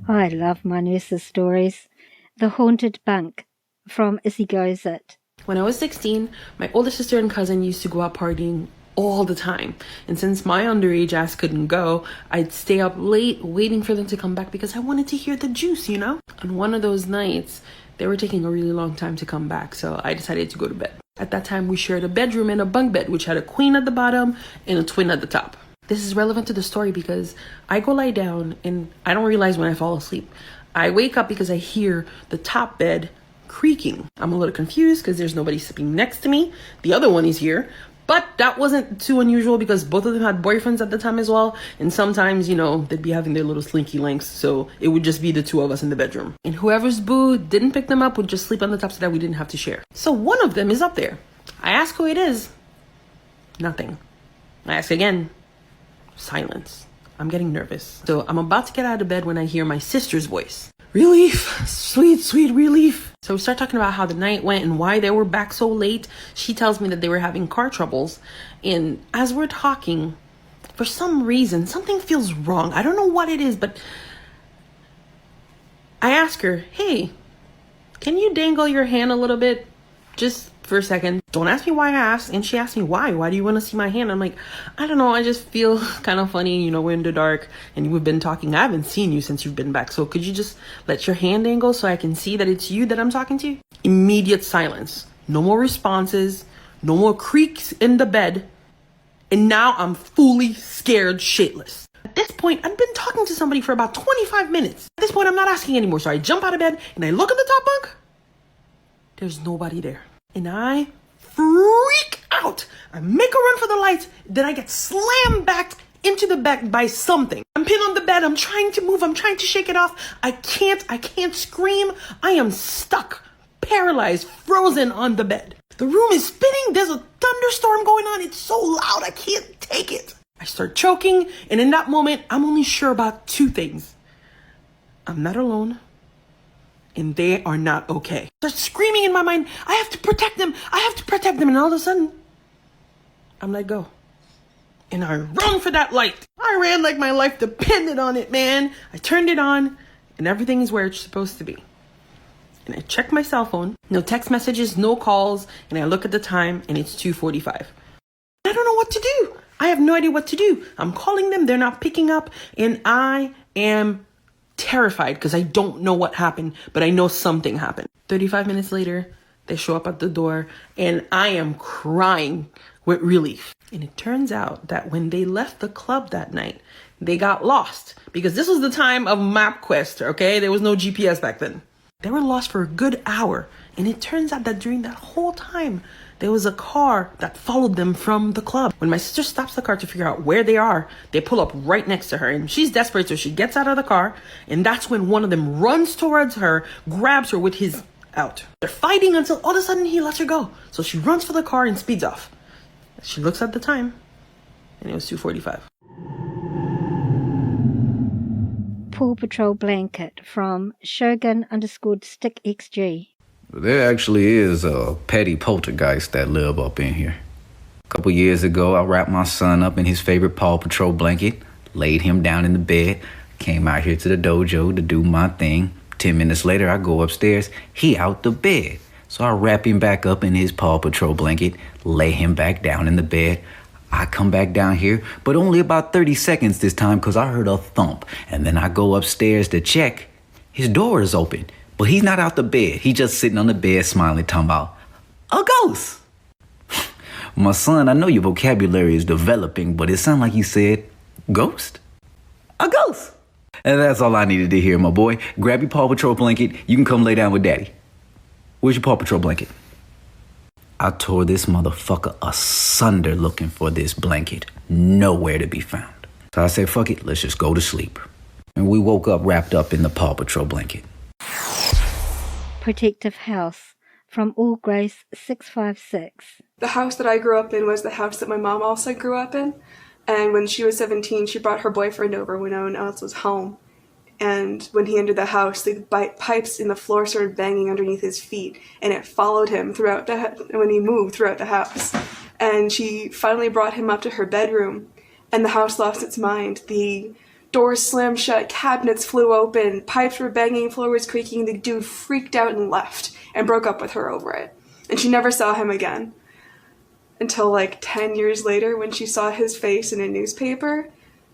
I love my nurse's stories. The Haunted Bunk. From Issy Goes It. When I was 16, my older sister and cousin used to go out partying all the time. And since my underage ass couldn't go, I'd stay up late waiting for them to come back because I wanted to hear the juice, you know? On one of those nights, they were taking a really long time to come back, so I decided to go to bed. At that time, we shared a bedroom and a bunk bed, which had a queen at the bottom and a twin at the top. This is relevant to the story because I go lie down and I don't realize when I fall asleep. I wake up because I hear the top bed creaking. I'm a little confused because there's nobody sleeping next to me. The other one is here, but that wasn't too unusual because both of them had boyfriends at the time as well. And sometimes, you know, they'd be having their little slinky links. So it would just be the two of us in the bedroom. And whoever's boo didn't pick them up would just sleep on the top so that we didn't have to share. So one of them is up there. I ask who it is. Nothing. I ask again. Silence. I'm getting nervous. So I'm about to get out of bed when I hear my sister's voice. Relief, sweet, sweet relief. So we start talking about how the night went and why they were back so late. She tells me that they were having car troubles. And as we're talking, for some reason, something feels wrong. I don't know what it is, but I ask her, hey, can you dangle your hand a little bit? Just for a second. Don't ask me why I asked. And she asked me why. Why do you want to see my hand? I'm like, I don't know. I just feel kind of funny. You know, we're in the dark and we've been talking. I haven't seen you since you've been back. So could you just let your hand dangle so I can see that it's you that I'm talking to? Immediate silence. No more responses. No more creaks in the bed. And now I'm fully scared shitless. At this point, I've been talking to somebody for about 25 minutes. At this point, I'm not asking anymore. So I jump out of bed and I look at the top bunk. There's nobody there. And I freak out. I make a run for the lights. Then I get slammed back into the back by something. I'm pinned on the bed. I'm trying to move. I'm trying to shake it off. I can't scream. I am stuck, paralyzed, frozen on the bed. The room is spinning. There's a thunderstorm going on. It's so loud. I can't take it. I start choking. And in that moment, I'm only sure about two things. I'm not alone. And they are not okay. They're screaming in my mind, I have to protect them. I have to protect them. And all of a sudden, I'm like, go. And I run for that light. I ran like my life depended on it, man. I turned it on, and everything is where it's supposed to be. And I check my cell phone. No text messages, no calls. And I look at the time, and it's 2:45. I don't know what to do. I have no idea what to do. I'm calling them. They're not picking up. And I am terrified because I don't know what happened, but I know something happened. 35 minutes later, they show up at the door, and I am crying with relief. And it turns out that when they left the club that night, they got lost because this was the time of MapQuest, okay? There was no GPS back then. They were lost for a good hour. And it turns out that during that whole time, there was a car that followed them from the club. When my sister stops the car to figure out where they are, they pull up right next to her. And she's desperate, so she gets out of the car. And that's when one of them runs towards her, grabs her with his out. They're fighting until all of a sudden he lets her go. So she runs for the car and speeds off. She looks at the time, and it was 2:45. Paw Patrol blanket from Shogun_StickXG. There actually is a petty poltergeist that live up in here. A couple years ago, I wrapped my son up in his favorite Paw Patrol blanket, laid him down in the bed, came out here to the dojo to do my thing. 10 minutes later, I go upstairs, he out the bed. So I wrap him back up in his Paw Patrol blanket, lay him back down in the bed. I come back down here, but only about 30 seconds this time because I heard a thump. And then I go upstairs to check. His door is open, but he's not out the bed. He's just sitting on the bed smiling, talking about a ghost. My son, I know your vocabulary is developing, but it sounded like you said ghost. A ghost. And that's all I needed to hear, my boy. Grab your Paw Patrol blanket. You can come lay down with Daddy. Where's your Paw Patrol blanket? I tore this motherfucker asunder looking for this blanket. Nowhere to be found. So I said, fuck it, let's just go to sleep. And we woke up wrapped up in the Paw Patrol blanket. Protective House from All Grace 656. The house that I grew up in was the house that my mom also grew up in. And when she was 17, she brought her boyfriend over when no one else was home. And when he entered the house, the pipes in the floor started banging underneath his feet, and it followed him throughout when he moved throughout the house. And she finally brought him up to her bedroom, and the house lost its mind. The doors slammed shut, cabinets flew open, pipes were banging, floor was creaking. The dude freaked out and left, and broke up with her over it. And she never saw him again. Until like 10 years later, when she saw his face in a newspaper,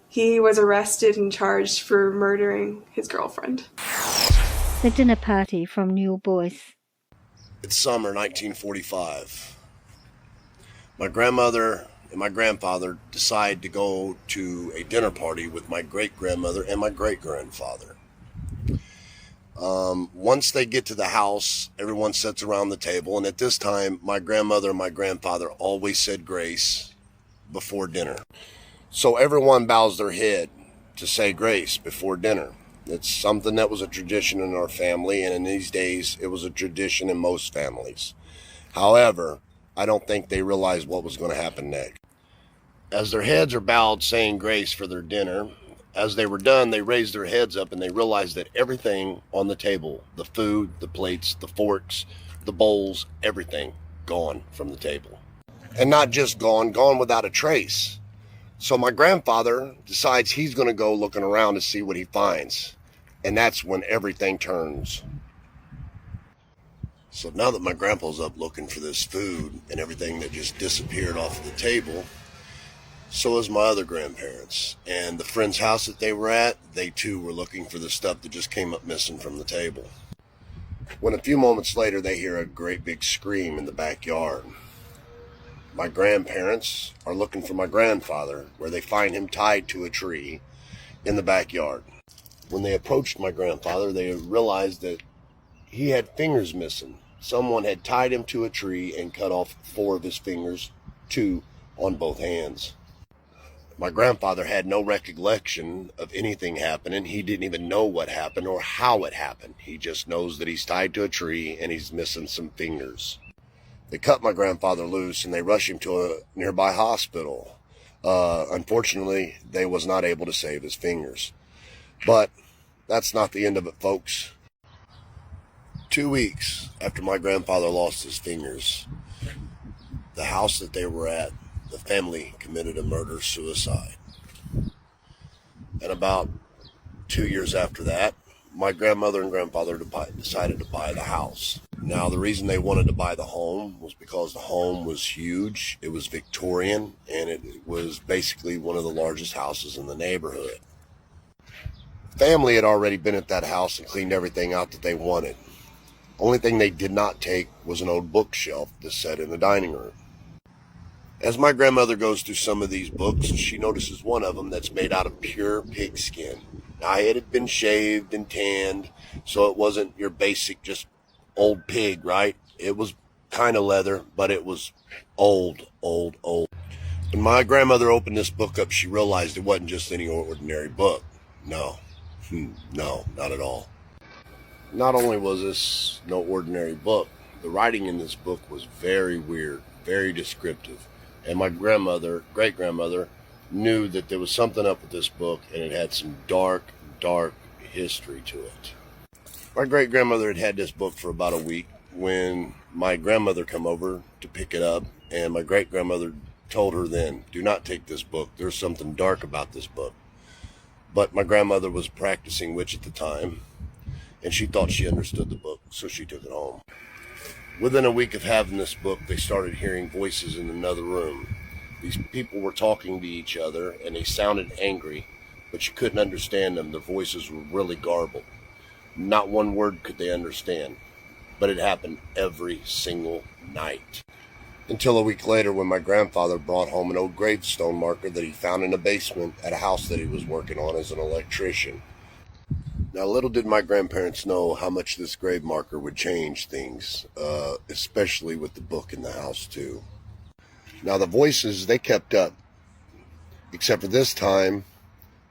he was arrested and charged for murdering his girlfriend. The Dinner Party from Newell Boyce. It's summer 1945. My grandmother and my grandfather decide to go to a dinner party with my great-grandmother and my great-grandfather. Once they get to the house, everyone sits around the table, and at this time, my grandmother and my grandfather always said grace before dinner. So everyone bows their head to say grace before dinner. It's something that was a tradition in our family, and in these days, it was a tradition in most families. However, I don't think they realized what was going to happen next. As their heads are bowed saying grace for their dinner, as they were done, they raised their heads up and they realized that everything on the table, the food, the plates, the forks, the bowls, everything gone from the table. And not just gone without a trace. So my grandfather decides he's going to go looking around to see what he finds. And that's when everything turns. So now that my grandpa's up looking for this food and everything that just disappeared off of the table, so is my other grandparents. And the friend's house that they were at, they too were looking for the stuff that just came up missing from the table. When a few moments later they hear a great big scream in the backyard. My grandparents are looking for my grandfather, where they find him tied to a tree in the backyard. When they approached my grandfather, they realized that he had fingers missing. Someone had tied him to a tree and cut off 4 of his fingers, 2 on both hands. My grandfather had no recollection of anything happening. He didn't even know what happened or how it happened. He just knows that he's tied to a tree and he's missing some fingers. They cut my grandfather loose and they rushed him to a nearby hospital. Unfortunately, they was not able to save his fingers. But that's not the end of it, folks. 2 weeks after my grandfather lost his fingers, the house that they were at the family committed a murder-suicide. And about 2 years after that, my grandmother and grandfather decided to buy the house. Now, the reason they wanted to buy the home was because the home was huge. It was Victorian, and it was basically one of the largest houses in the neighborhood. The family had already been at that house and cleaned everything out that they wanted. Only thing they did not take was an old bookshelf that sat in the dining room. As my grandmother goes through some of these books, she notices one of them that's made out of pure pigskin. Now, it had been shaved and tanned, so it wasn't your basic just old pig, right? It was kind of leather, but it was old. When my grandmother opened this book up, she realized it wasn't just any ordinary book. No, not at all. Not only was this no ordinary book, the writing in this book was very weird, very descriptive. And my great-grandmother, knew that there was something up with this book, and it had some dark history to it. My great-grandmother had had this book for about a week when my grandmother come over to pick it up, and my great-grandmother told her then, do not take this book. There's something dark about this book. But my grandmother was practicing witch at the time, and she thought she understood the book, so she took it home. Within a week of having this book, they started hearing voices in another room. These people were talking to each other, and they sounded angry, but you couldn't understand them. Their voices were really garbled. Not one word could they understand, but it happened every single night. Until a week later, when my grandfather brought home an old gravestone marker that he found in a basement at a house that he was working on as an electrician. Now, little did my grandparents know how much this grave marker would change things, especially with the book in the house, too. Now, the voices, they kept up, except for this time,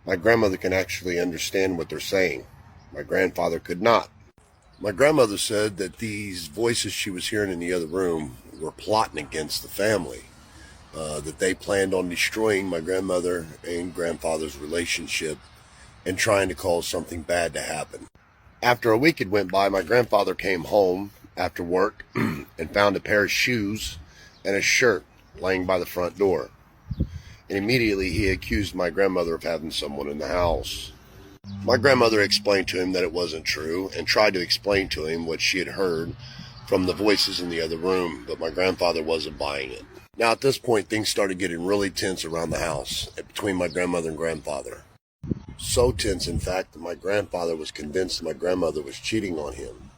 my grandmother can actually understand what they're saying. My grandfather could not. My grandmother said that these voices she was hearing in the other room were plotting against the family, that they planned on destroying my grandmother and grandfather's relationship and trying to cause something bad to happen. After a week had went by, my grandfather came home after work and found a pair of shoes and a shirt laying by the front door. And immediately he accused my grandmother of having someone in the house. My grandmother explained to him that it wasn't true and tried to explain to him what she had heard from the voices in the other room, but my grandfather wasn't buying it. Now, at this point, things started getting really tense around the house between my grandmother and grandfather. So tense, in fact, that my grandfather was convinced my grandmother was cheating on him.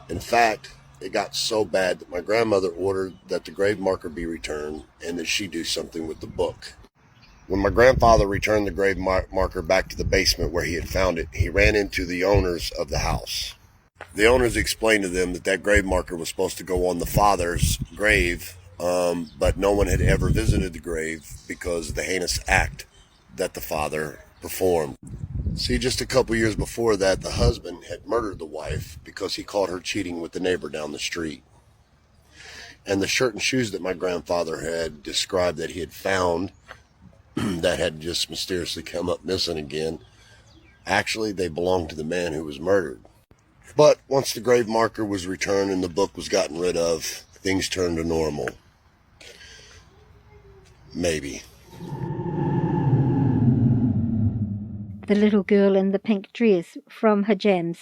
In fact, it got so bad that my grandmother ordered that the grave marker be returned and that she do something with the book. When my grandfather returned the grave marker back to the basement where he had found it, he ran into the owners of the house. The owners explained to them that that grave marker was supposed to go on the father's grave, but no one had ever visited the grave because of the heinous act that the father performed. See, just a couple years before that, the husband had murdered the wife because he caught her cheating with the neighbor down the street. And the shirt and shoes that my grandfather had described that he had found that had just mysteriously come up missing again, actually they belonged to the man who was murdered. But once the grave marker was returned and the book was gotten rid of, things turned to normal. Maybe. The little girl in the pink dress from her gems.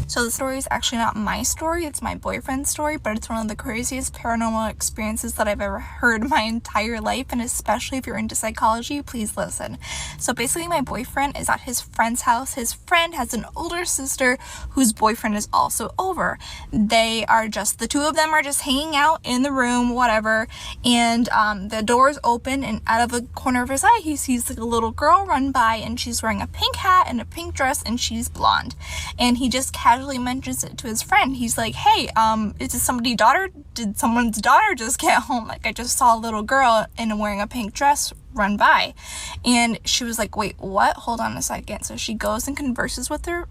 So the story is actually not my story, it's my boyfriend's story, but it's one of the craziest paranormal experiences that I've ever heard in my entire life, and especially if you're into psychology, please listen. So basically my boyfriend is at his friend's house. His friend has an older sister whose boyfriend is also over. They are just, the two of them are just hanging out in the room, whatever, and the door is open, and out of the corner of his eye he sees like a little girl run by, and she's wearing a pink hat and a pink dress, and she's blonde. And he just casually mentions it to his friend. He's like, hey, is this somebody's daughter? Did someone's daughter just get home? Like, I just saw a little girl in wearing a pink dress run by. And she was like, wait, what? Hold on a second. So she goes and converses with the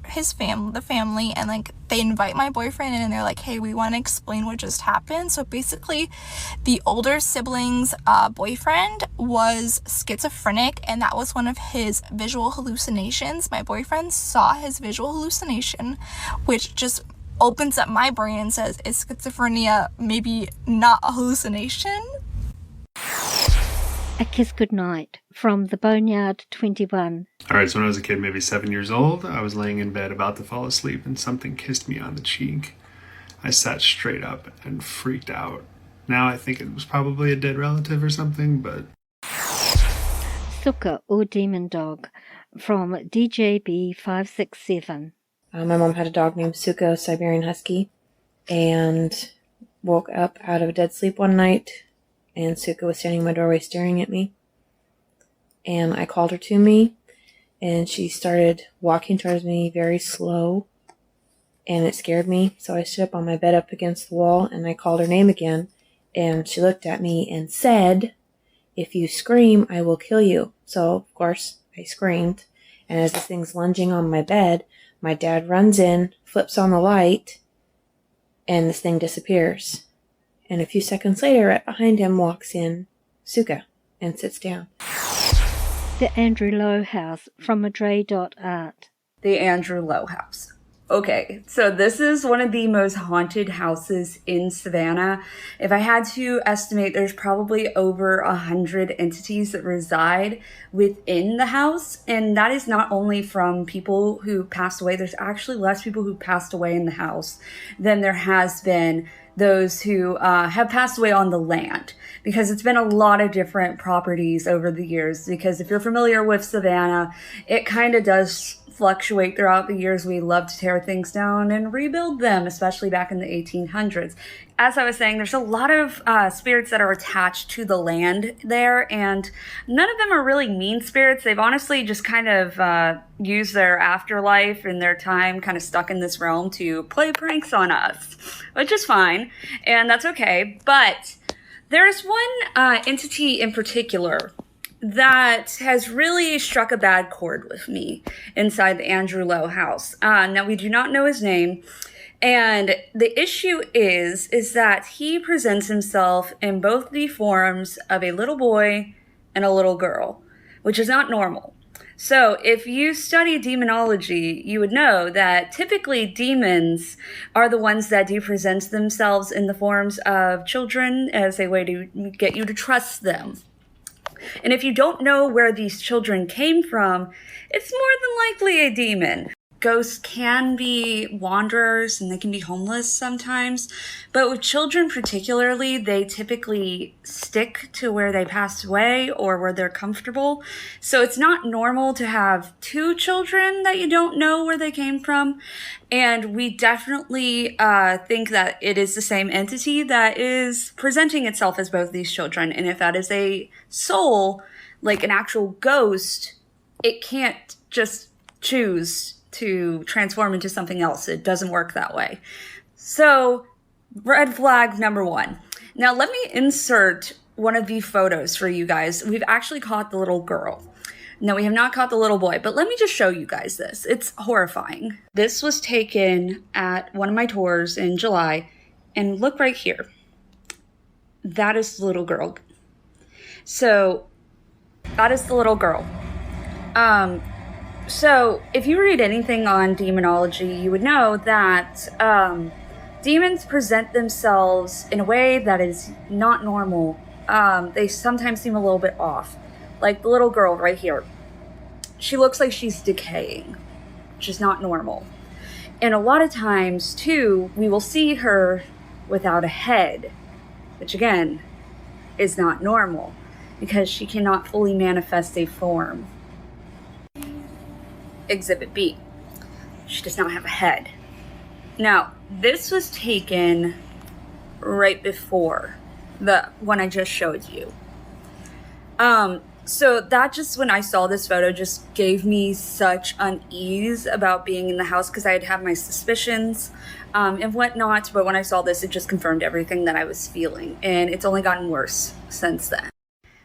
family, and like they invite my boyfriend in, and they're like, hey, we want to explain what just happened. So basically the older sibling's boyfriend was schizophrenic, and that was one of his visual hallucinations. My boyfriend saw his visual hallucination, which just opens up my brain and says, is schizophrenia maybe not a hallucination? A Kiss Goodnight from the Boneyard 21. All right, so when I was a kid, maybe 7 years old, I was laying in bed about to fall asleep and something kissed me on the cheek. I sat straight up and freaked out. Now I think it was probably a dead relative or something, but... Suka or Demon Dog from DJB567. My mom had a dog named Suka, Siberian Husky, and woke up out of a dead sleep one night, and Suka was standing in my doorway staring at me. And I called her to me, and she started walking towards me very slow, and it scared me. So I stood up on my bed up against the wall, and I called her name again, and she looked at me and said, "If you scream, I will kill you." So, of course, I screamed, and as this thing's lunging on my bed, my dad runs in, flips on the light, and this thing disappears. And a few seconds later, right behind him walks in Suka and sits down. The Andrew Lowe House from Madre.art. The Andrew Lowe House. Okay, so this is one of the most haunted houses in Savannah. If I had to estimate, there's probably over 100 entities that reside within the house. And that is not only from people who passed away. There's actually less people who passed away in the house than there has been those who have passed away on the land, because it's been a lot of different properties over the years. Because if you're familiar with Savannah, it kind of does fluctuate throughout the years. We love to tear things down and rebuild them, especially back in the 1800s. As I was saying, there's a lot of spirits that are attached to the land there, and none of them are really mean spirits. They've honestly just kind of used their afterlife and their time kind of stuck in this realm to play pranks on us, which is fine, and that's okay. But there's one entity in particular that has really struck a bad chord with me inside the Andrew Lowe house. Now, we do not know his name. And the issue is that he presents himself in both the forms of a little boy and a little girl, which is not normal. So if you study demonology, you would know that typically demons are the ones that do present themselves in the forms of children as a way to get you to trust them. And if you don't know where these children came from, it's more than likely a demon. Ghosts can be wanderers and they can be homeless sometimes, but with children particularly, they typically stick to where they passed away or where they're comfortable. So it's not normal to have two children that you don't know where they came from. And we definitely think that it is the same entity that is presenting itself as both these children. And if that is a soul, like an actual ghost, it can't just choose to transform into something else. It doesn't work that way. So, red flag number one. Now, let me insert one of the photos for you guys. We've actually caught the little girl. No, we have not caught the little boy, but let me just show you guys this. It's horrifying. This was taken at one of my tours in July, and look right here. That is the little girl. So, that is the little girl. So, if you read anything on demonology, you would know that demons present themselves in a way that is not normal. They sometimes seem a little bit off. Like the little girl right here. She looks like she's decaying, which is not normal. And a lot of times, too, we will see her without a head, which again is not normal because she cannot fully manifest a form. Exhibit B. She does not have a head. Now, this was taken right before the one I just showed you. So that just, when I saw this photo, just gave me such unease about being in the house because I had had my suspicions and whatnot. But when I saw this, it just confirmed everything that I was feeling. And it's only gotten worse since then.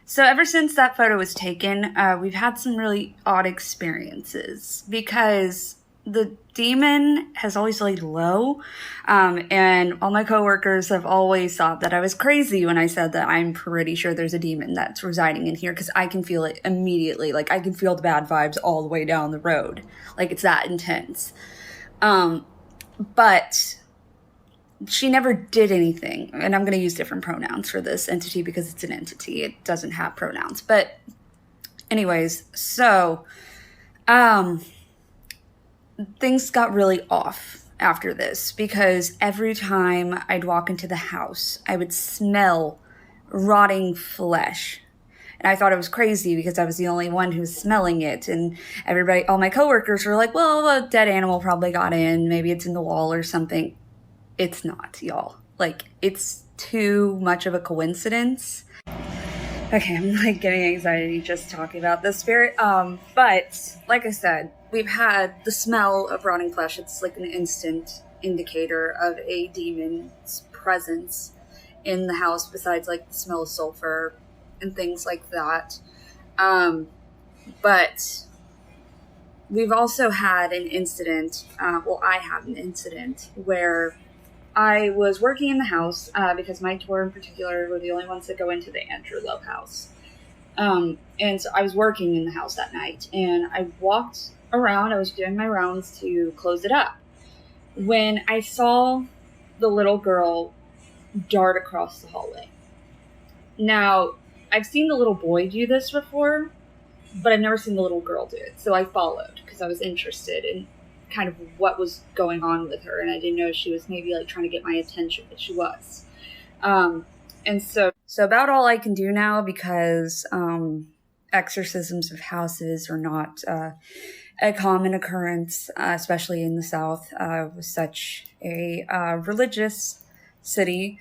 So ever since that photo was taken, we've had some really odd experiences because the demon has always laid low. And all my coworkers have always thought that I was crazy when I said that I'm pretty sure there's a demon that's residing in here because I can feel it immediately. Like I can feel the bad vibes all the way down the road. Like it's that intense. But she never did anything. And I'm going to use different pronouns for this entity because it's an entity. It doesn't have pronouns. But anyways, so things got really off after this because every time I'd walk into the house, I would smell rotting flesh. And I thought it was crazy because I was the only one who was smelling it. And everybody, all my coworkers were like, well, a dead animal probably got in. Maybe it's in the wall or something. It's not, y'all. Like, it's too much of a coincidence. Okay, I'm like getting anxiety just talking about this spirit. But like I said, we've had the smell of rotting flesh. It's like an instant indicator of a demon's presence in the house, besides like the smell of sulfur and things like that. But we've also had an incident, I had an incident where I was working in the house because my tour in particular were the only ones that go into the Andrew Love house. And so I was working in the house that night and I walked around, I was doing my rounds to close it up, when I saw the little girl dart across the hallway. Now, I've seen the little boy do this before, but I've never seen the little girl do it. So I followed because I was interested in kind of what was going on with her. And I didn't know she was maybe like trying to get my attention, but she was. And so about all I can do now, because exorcisms of houses are not a common occurrence, especially in the South, with such a religious city.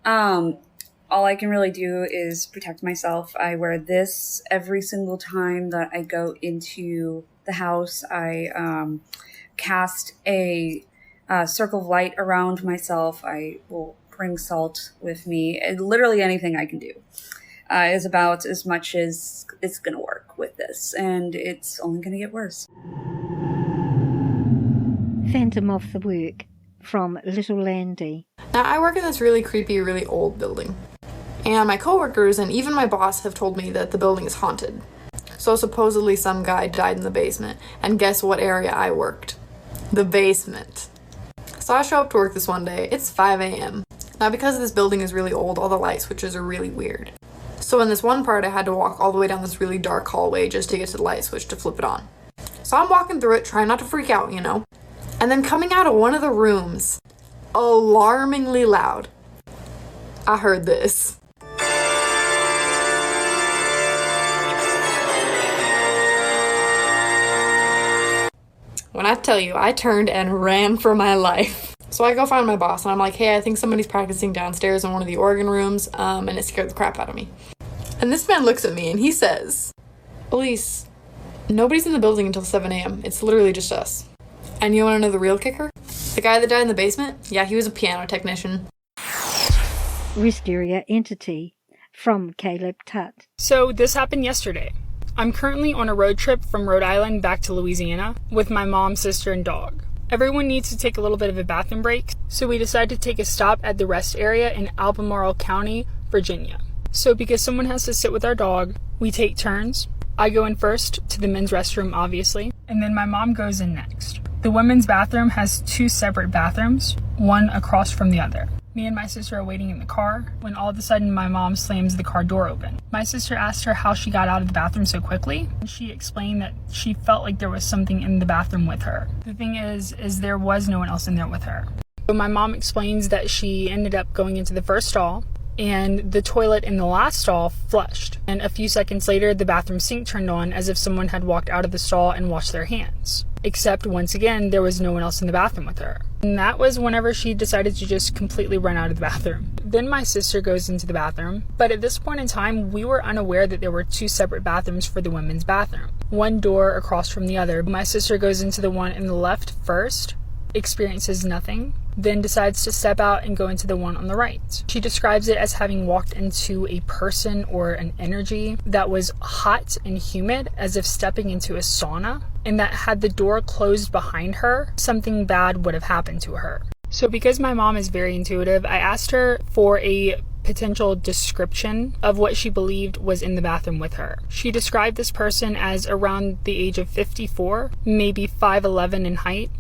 All I can really do is protect myself. I wear this every single time that I go into the house. I cast a circle of light around myself. I will bring salt with me. And literally anything I can do is about as much as it's going to work with this. And it's only going to get worse. Phantom of the Work from Little Landy. Now, I work in this really creepy, really old building. And my coworkers and even my boss have told me that the building is haunted. So supposedly some guy died in the basement. And guess what area I worked? The basement. So I show up to work this one day. It's 5 a.m. Now, because this building is really old, all the light switches are really weird. So in this one part, I had to walk all the way down this really dark hallway just to get to the light switch to flip it on. So I'm walking through it, trying not to freak out, you know. And then coming out of one of the rooms, alarmingly loud, I heard this. When I tell you, I turned and ran for my life. So I go find my boss and I'm like, hey, I think somebody's practicing downstairs in one of the organ rooms, and it scared the crap out of me. And this man looks at me and he says, Elise, nobody's in the building until 7 a.m. It's literally just us. And you want to know the real kicker? The guy that died in the basement? Yeah, he was a piano technician. Wisteria Entity from Caleb Tutt. So this happened yesterday. I'm currently on a road trip from Rhode Island back to Louisiana with my mom, sister, and dog. Everyone needs to take a little bit of a bathroom break, so we decided to take a stop at the rest area in Albemarle County, Virginia. So because someone has to sit with our dog, we take turns. I go in first to the men's restroom, obviously, and then my mom goes in next. The women's bathroom has 2 separate bathrooms, one across from the other. Me and my sister are waiting in the car when all of a sudden my mom slams the car door open. My sister asked her how she got out of the bathroom so quickly, and she explained that she felt like there was something in the bathroom with her. The thing is there was no one else in there with her. So my mom explains that she ended up going into the first stall, and the toilet in the last stall flushed. And a few seconds later, the bathroom sink turned on as if someone had walked out of the stall and washed their hands. Except, once again, there was no one else in the bathroom with her. And that was whenever she decided to just completely run out of the bathroom. Then my sister goes into the bathroom, but at this point in time, we were unaware that there were 2 separate bathrooms for the women's bathroom. One door across from the other. My sister goes into the one in the left first, experiences nothing, then decides to step out and go into the one on the right. She describes it as having walked into a person or an energy that was hot and humid, as if stepping into a sauna, and that had the door closed behind her, something bad would have happened to her. So because my mom is very intuitive, I asked her for a potential description of what she believed was in the bathroom with her. She described this person as around the age of 54, maybe 5'11" in height,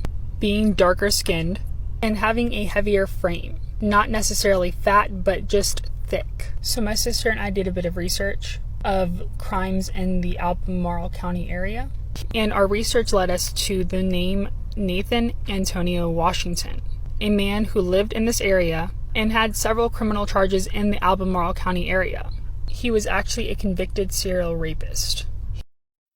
being darker skinned, and having a heavier frame. Not necessarily fat, but just thick. So my sister and I did a bit of research of crimes in the Albemarle County area, and our research led us to the name Nathan Antonio Washington, a man who lived in this area and had several criminal charges in the Albemarle County area. He was actually a convicted serial rapist.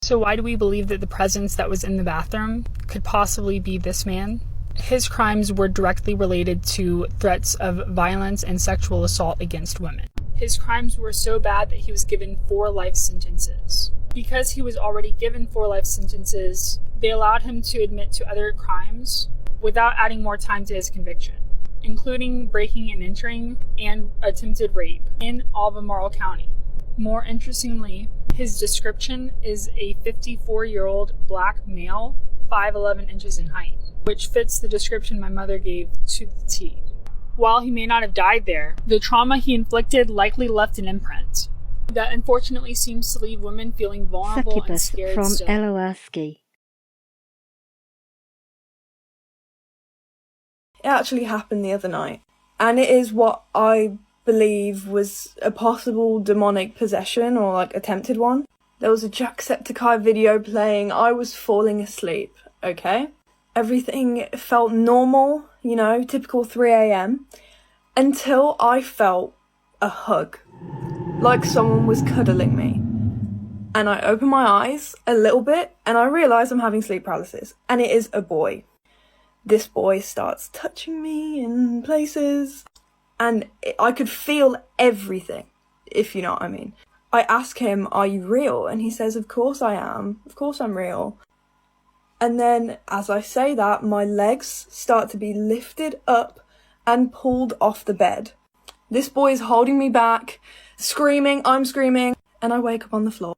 So why do we believe that the presence that was in the bathroom could possibly be this man? His crimes were directly related to threats of violence and sexual assault against women. His crimes were so bad that he was given 4 life sentences. Because he was already given 4 life sentences, they allowed him to admit to other crimes without adding more time to his conviction, including breaking and entering and attempted rape in Albemarle County. More interestingly, his description is a 54-year-old black male, 5'11" inches in height, which fits the description my mother gave to the T. While he may not have died there, the trauma he inflicted likely left an imprint that unfortunately seems to leave women feeling vulnerable and Succubus scared from still. Eloaski. It actually happened the other night, and it is what I believe was a possible demonic possession or like attempted one. There was a Jacksepticeye video playing. I was falling asleep, okay? Everything felt normal, you know, typical 3 a.m. until I felt a hug, like someone was cuddling me. And I opened my eyes a little bit and I realised I'm having sleep paralysis, and it is a boy. This boy starts touching me in places, and I could feel everything, if you know what I mean. I ask him, "Are you real?" And he says, "Of course I am. Of course I'm real." And then as I say that, my legs start to be lifted up and pulled off the bed. This boy is holding me back, screaming, I'm screaming, and I wake up on the floor.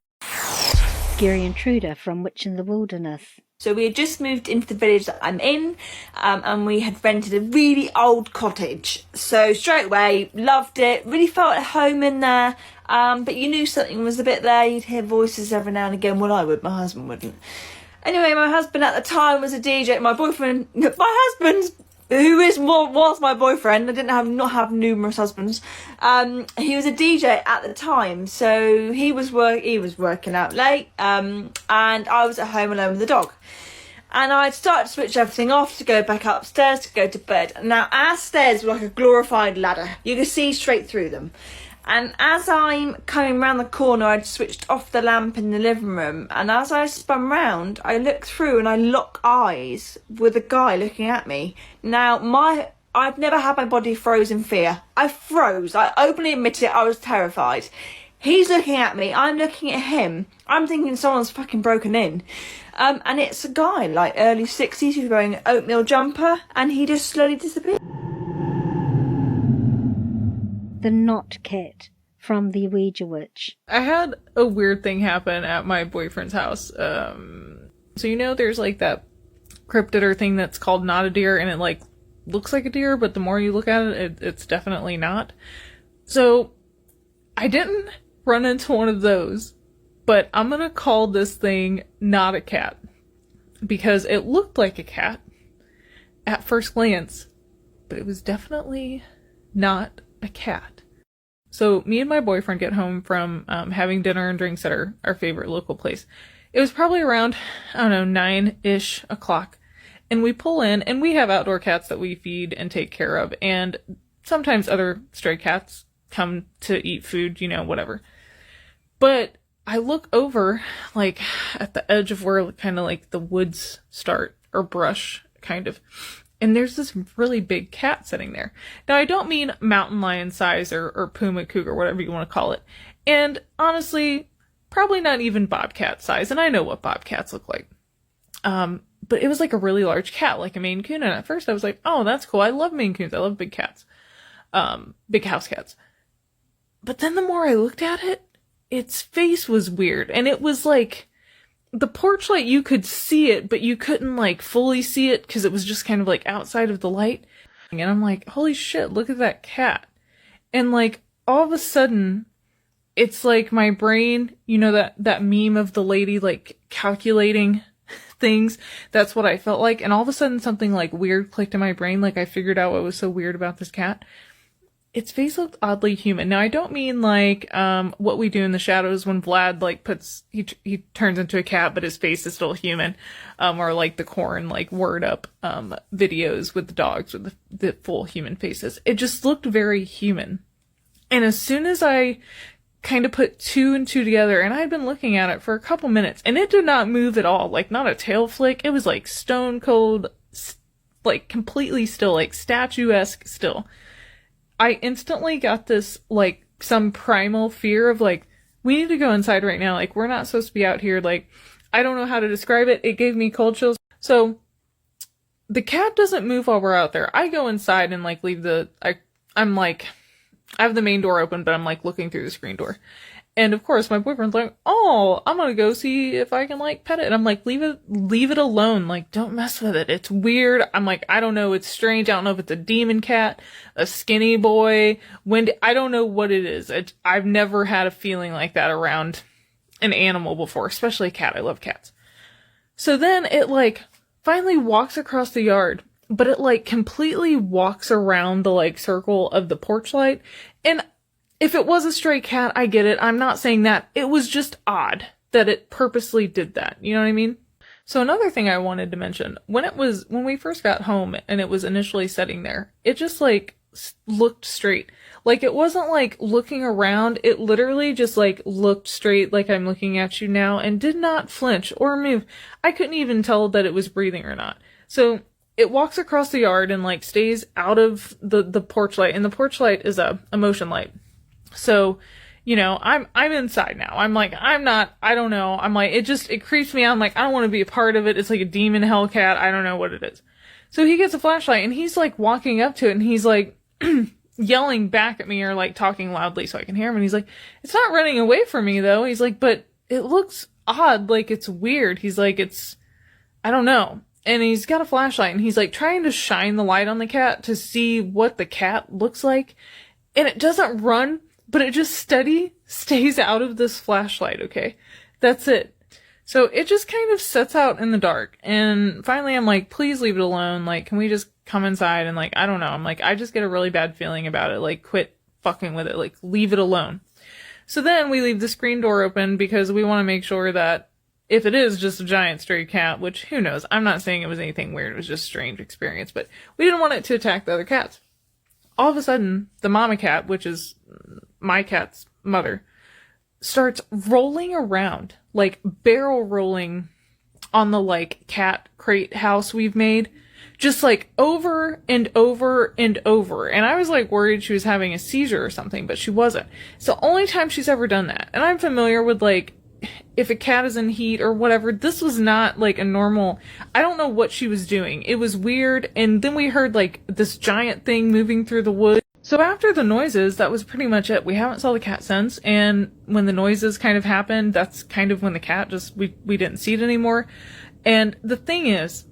Scary intruder from Witch in the Wilderness. So we had just moved into the village that I'm in, and we had rented a really old cottage. So straight away, loved it, really felt at home in there, but you knew something was a bit there. You'd hear voices every now and again. Well, I would, my husband wouldn't. Anyway, my husband at the time was a DJ. My husband, who was my boyfriend, I didn't not have numerous husbands. He was a DJ at the time, so he was working out late, and I was at home alone with the dog. And I'd start to switch everything off to go back upstairs to go to bed. Now, our stairs were like a glorified ladder. You could see straight through them. And as I'm coming round the corner, I'd switched off the lamp in the living room. And as I spun round, I looked through and I lock eyes with a guy looking at me. Now, I've never had my body froze in fear. I froze. I openly admit it. I was terrified. He's looking at me. I'm looking at him. I'm thinking someone's fucking broken in. And it's a guy, like early 60s, who's wearing an oatmeal jumper. And he just slowly disappeared. The Not Cat from the Ouija Witch. I had a weird thing happen at my boyfriend's house. So you know there's like that cryptid thing that's called not a deer, and it like looks like a deer, but the more you look at it, it's definitely not. So I didn't run into one of those, but I'm gonna call this thing not a cat, because it looked like a cat at first glance, but it was definitely not a cat. So me and my boyfriend get home from having dinner and drinks at our favorite local place. It was probably around, 9-ish o'clock. And we pull in, and we have outdoor cats that we feed and take care of. And sometimes other stray cats come to eat food, whatever. But I look over, like, at the edge of where kind of like the woods start, or brush, kind of. And there's this really big cat sitting there. Now, I don't mean mountain lion size or puma cougar, whatever you want to call it. And honestly, probably not even bobcat size. And I know what bobcats look like. But it was like a really large cat, like a Maine Coon. And at first I was like, oh, that's cool. I love Maine Coons. I love big cats. Big house cats. But then the more I looked at it, its face was weird. And it was like, the porch light, you could see it, but you couldn't like fully see it because it was just kind of like outside of the light. And I'm like, holy shit, look at that cat. And like all of a sudden, it's like my brain, that meme of the lady like calculating things. That's what I felt like. And all of a sudden something like weird clicked in my brain. Like I figured out what was so weird about this cat. Its face looked oddly human. Now I don't mean like What We Do in the Shadows when Vlad like he turns into a cat but his face is still human, or like the Corn like Word Up videos with the dogs with the full human faces. It just looked very human. And as soon as I kind of put two and two together, and I had been looking at it for a couple minutes, and it did not move at all, like not a tail flick. It was like stone cold, like completely still, like statuesque still. I instantly got this, like, some primal fear of, like, we need to go inside right now. Like, we're not supposed to be out here. Like, I don't know how to describe it. It gave me cold chills. So, the cat doesn't move while we're out there. I go inside and, like, leave I'm, like, I have the main door open, but I'm, like, looking through the screen door. And, of course, my boyfriend's like, oh, I'm gonna go see if I can, like, pet it. And I'm like, leave it alone. Like, don't mess with it. It's weird. I'm like, I don't know. It's strange. I don't know if it's a demon cat, a skinny boy, I don't know what it is. I've never had a feeling like that around an animal before, especially a cat. I love cats. So then it, like, finally walks across the yard, but it, like, completely walks around the, like, circle of the porch light. And if it was a stray cat, I get it. I'm not saying that. It was just odd that it purposely did that. You know what I mean? So another thing I wanted to mention, when we first got home and it was initially sitting there, it just like looked straight. Like it wasn't like looking around. It literally just like looked straight like I'm looking at you now and did not flinch or move. I couldn't even tell that it was breathing or not. So it walks across the yard and like stays out of the porch light, and the porch light is a motion light. So, you know, I'm inside now. I'm like, I don't know. I'm like, it creeps me out. I'm like, I don't want to be a part of it. It's like a demon hellcat. I don't know what it is. So he gets a flashlight and he's like walking up to it and he's like yelling back at me or like talking loudly so I can hear him. And he's like, it's not running away from me though. He's like, but it looks odd. Like it's weird. He's like, I don't know. And he's got a flashlight and he's like trying to shine the light on the cat to see what the cat looks like. And it doesn't run, but it just stays out of this flashlight, okay? That's it. So it just kind of sets out in the dark. And finally I'm like, please leave it alone. Like, can we just come inside? And like, I don't know. I'm like, I just get a really bad feeling about it. Like, quit fucking with it. Like, leave it alone. So then we leave the screen door open because we want to make sure that if it is just a giant stray cat, which who knows? I'm not saying it was anything weird. It was just a strange experience. But we didn't want it to attack the other cats. All of a sudden, the mama cat, which is my cat's mother, starts rolling around, like barrel rolling on the like cat crate house we've made, just like over and over and over. And I was like worried she was having a seizure or something, but she wasn't. It's the only time she's ever done that. And I'm familiar with like, if a cat is in heat or whatever, this was not like a normal, I don't know what she was doing. It was weird. And then we heard like this giant thing moving through the woods. So after the noises, that was pretty much it. We haven't saw the cat since. And when the noises kind of happened, that's kind of when the cat just, we didn't see it anymore. And the thing is,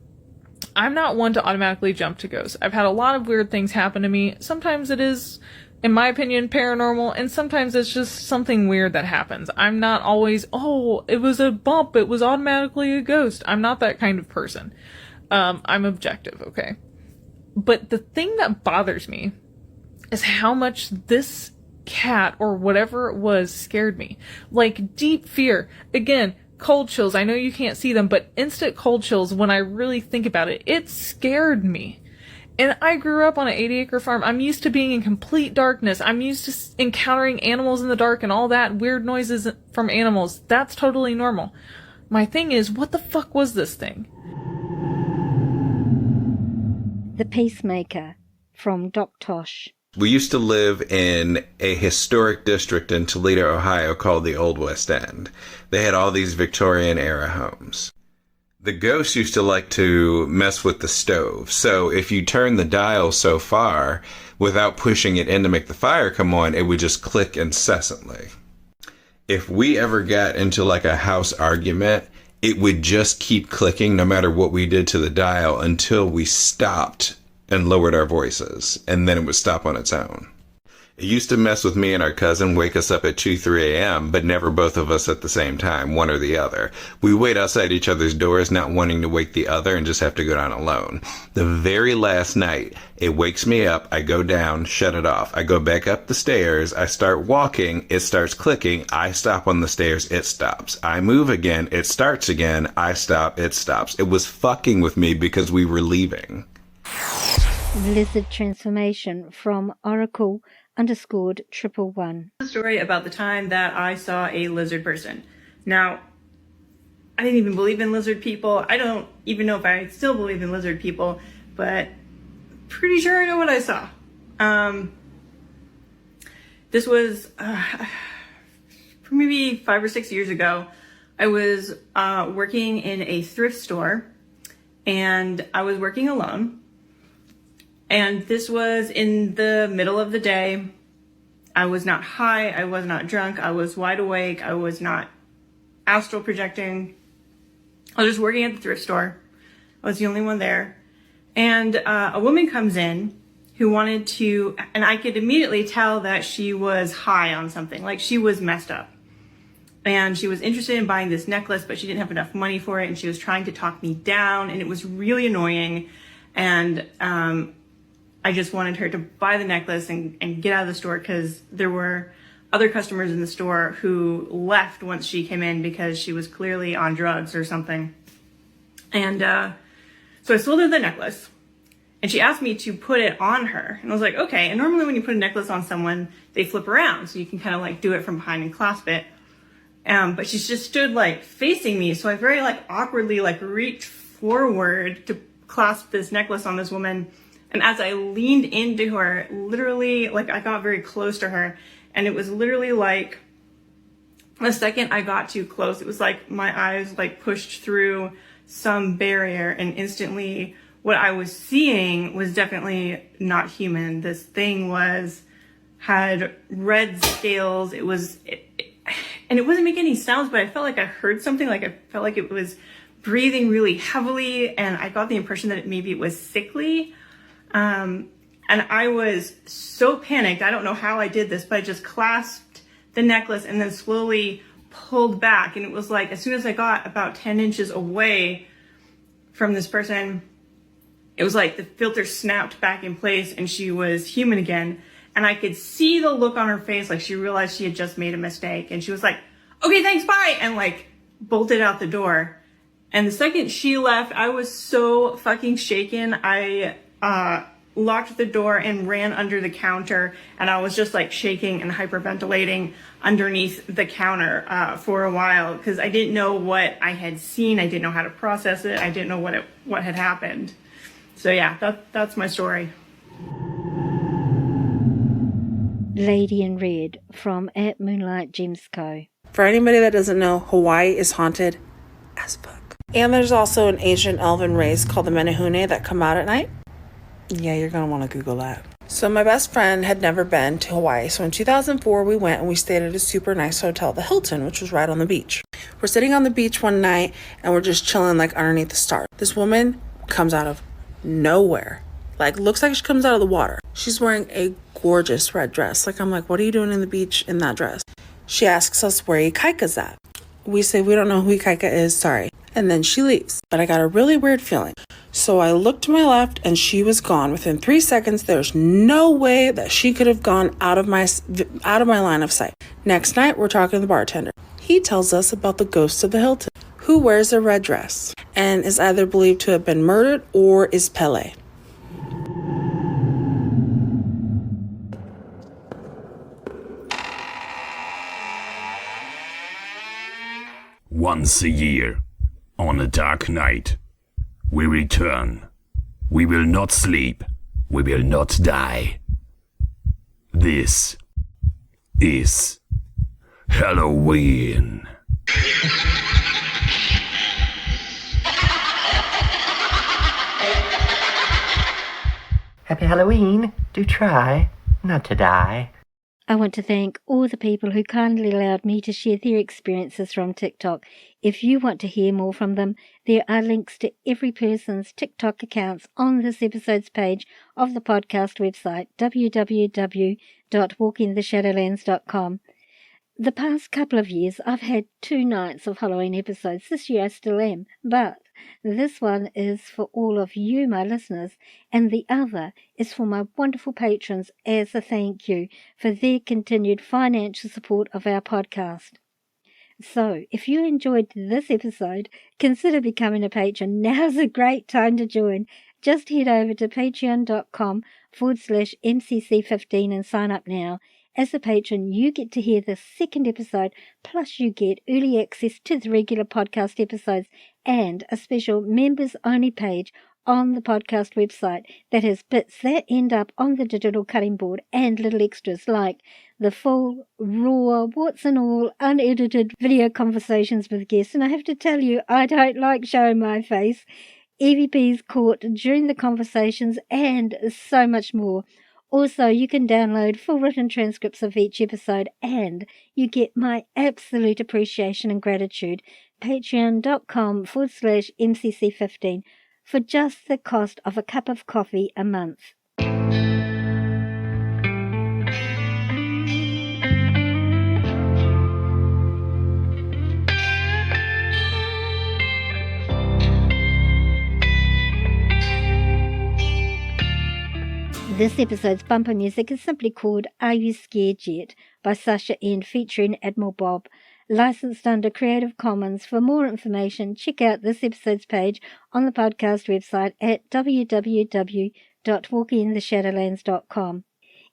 I'm not one to automatically jump to ghosts. I've had a lot of weird things happen to me. Sometimes it is, in my opinion, paranormal, and sometimes it's just something weird that happens. I'm not always, oh, it was a bump, it was automatically a ghost. I'm not that kind of person. I'm objective, okay? But the thing that bothers me is how much this cat, or whatever it was, scared me. Like, deep fear. Again, cold chills. I know you can't see them, but instant cold chills when I really think about it. It scared me. And I grew up on an 80-acre farm. I'm used to being in complete darkness. I'm used to encountering animals in the dark and all that, weird noises from animals. That's totally normal. My thing is, what the fuck was this thing? The Peacemaker from Doc Tosh. We used to live in a historic district in Toledo, Ohio called the Old West End. They had all these Victorian-era homes. The ghosts used to like to mess with the stove. So if you turn the dial so far without pushing it in to make the fire come on, it would just click incessantly. If we ever got into like a house argument, it would just keep clicking no matter what we did to the dial until we stopped and lowered our voices, and then it would stop on its own. It used to mess with me and our cousin, wake us up at 2, 3 a.m., but never both of us at the same time, one or the other. We wait outside each other's doors, not wanting to wake the other and just have to go down alone. The very last night, it wakes me up, I go down, shut it off. I go back up the stairs, I start walking, it starts clicking, I stop on the stairs, it stops. I move again, it starts again, I stop, it stops. It was fucking with me because we were leaving. Lizard transformation from Oracle_111. A story about the time that I saw a lizard person. Now, I didn't even believe in lizard people. I don't even know if I still believe in lizard people, but pretty sure I know what I saw. This was maybe 5 or 6 years ago. I was working in a thrift store, and I was working alone. And this was in the middle of the day. I was not high, I was not drunk, I was wide awake, I was not astral projecting. I was just working at the thrift store. I was the only one there. And a woman comes in who wanted to, and I could immediately tell that she was high on something, like she was messed up. And she was interested in buying this necklace, but she didn't have enough money for it, and she was trying to talk me down, and it was really annoying. And I just wanted her to buy the necklace and get out of the store, because there were other customers in the store who left once she came in because she was clearly on drugs or something. And so I sold her the necklace, and she asked me to put it on her. And I was like, okay. And normally when you put a necklace on someone, they flip around, so you can kind of like do it from behind and clasp it. But she just stood like facing me, so I very like awkwardly like reached forward to clasp this necklace on this woman. And as I leaned into her, literally, like I got very close to her, and it was literally like the second I got too close, it was like my eyes like pushed through some barrier, and instantly what I was seeing was definitely not human. This thing had red scales. And it wasn't making any sounds, but I felt like I heard something. Like I felt like it was breathing really heavily, and I got the impression that maybe it was sickly. And I was so panicked. I don't know how I did this, but I just clasped the necklace and then slowly pulled back. And it was like, as soon as I got about 10 inches away from this person, it was like the filter snapped back in place and she was human again. And I could see the look on her face, like she realized she had just made a mistake. And she was like, okay, thanks, bye. And like bolted out the door. And the second she left, I was so fucking shaken. I locked the door and ran under the counter, and I was just like shaking and hyperventilating underneath the counter for a while, because I didn't know what I had seen. I didn't know how to process it. I didn't know what had happened. So yeah, that's my story. Lady in Red from @MoonlightGemsCo. For anybody that doesn't know, Hawaii is haunted as fuck. And there's also an ancient elven race called the Menehune that come out at night. Yeah, you're going to want to Google that. So my best friend had never been to Hawaii. So in 2004, we went and we stayed at a super nice hotel, the Hilton, which was right on the beach. We're sitting on the beach one night and we're just chilling like underneath the stars. This woman comes out of nowhere. Like, looks like she comes out of the water. She's wearing a gorgeous red dress. Like, I'm like, what are you doing in the beach in that dress? She asks us where Ikaika's at. We say, we don't know who Ikaika is, sorry. And then she leaves. But I got a really weird feeling. So I looked to my left and she was gone. Within 3 seconds, there's no way that she could have gone out of my line of sight. Next night, we're talking to the bartender. He tells us about the ghost of the Hilton, who wears a red dress and is either believed to have been murdered or is Pele. Once a year, on a dark night, we return. We will not sleep. We will not die. This is Halloween. Happy Halloween. Do try not to die. I want to thank all the people who kindly allowed me to share their experiences from TikTok. If you want to hear more from them, there are links to every person's TikTok accounts on this episode's page of the podcast website, www.theunexplained.com. www.walkingtheshadowlands.com. The past couple of years, I've had 2 nights of Halloween episodes. This year I still am, but this one is for all of you, my listeners, and the other is for my wonderful patrons as a thank you for their continued financial support of our podcast. So, if you enjoyed this episode, consider becoming a patron. Now's a great time to join. Just head over to patreon.com/MCC15 and sign up now. As a patron, you get to hear the second episode, plus you get early access to the regular podcast episodes and a special members-only page on the podcast website that has bits that end up on the digital cutting board and little extras like the full, raw, warts and all, unedited video conversations with guests. And I have to tell you, I don't like showing my face. EVPs caught during the conversations and so much more. Also, you can download full written transcripts of each episode and you get my absolute appreciation and gratitude. Patreon.com/MCC15 for just the cost of a cup of coffee a month. This episode's bumper music is simply called Are You Scared Yet? By Sasha N, featuring Admiral Bob. Licensed under Creative Commons. For more information, check out this episode's page on the podcast website at www.walkingtheshadowlands.com.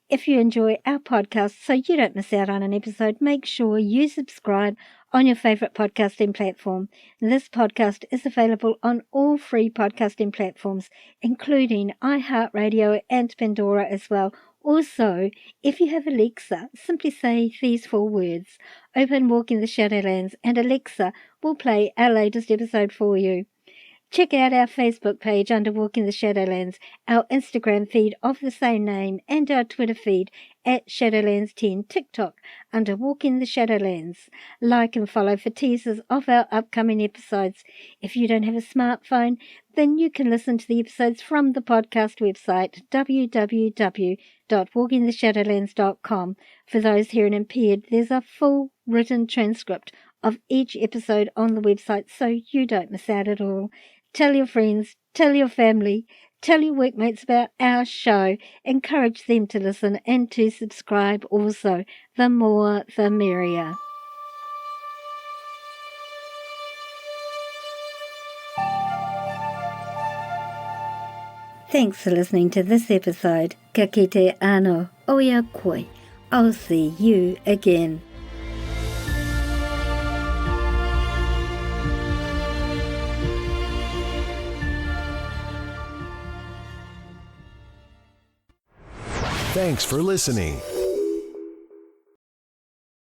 If you enjoy our podcast so you don't miss out on an episode, make sure you subscribe on your favourite podcasting platform. This podcast is available on all free podcasting platforms, including iHeartRadio and Pandora as well. Also, if you have Alexa, simply say these 4 words: open Walking the Shadowlands, and Alexa will play our latest episode for you. Check out our Facebook page under Walking the Shadowlands, our Instagram feed of the same name, and our Twitter feed at Shadowlands10, TikTok under Walking the Shadowlands. Like and follow for teasers of our upcoming episodes. If you don't have a smartphone, then you can listen to the episodes from the podcast website, www.walkingtheshadowlands.com. For those hearing impaired, there's a full written transcript of each episode on the website so you don't miss out at all. Tell your friends, tell your family, tell your workmates about our show. Encourage them to listen and to subscribe also. The more, the merrier. Thanks for listening to this episode. Ka kite ano, oia koi. I'll see you again. Thanks for listening.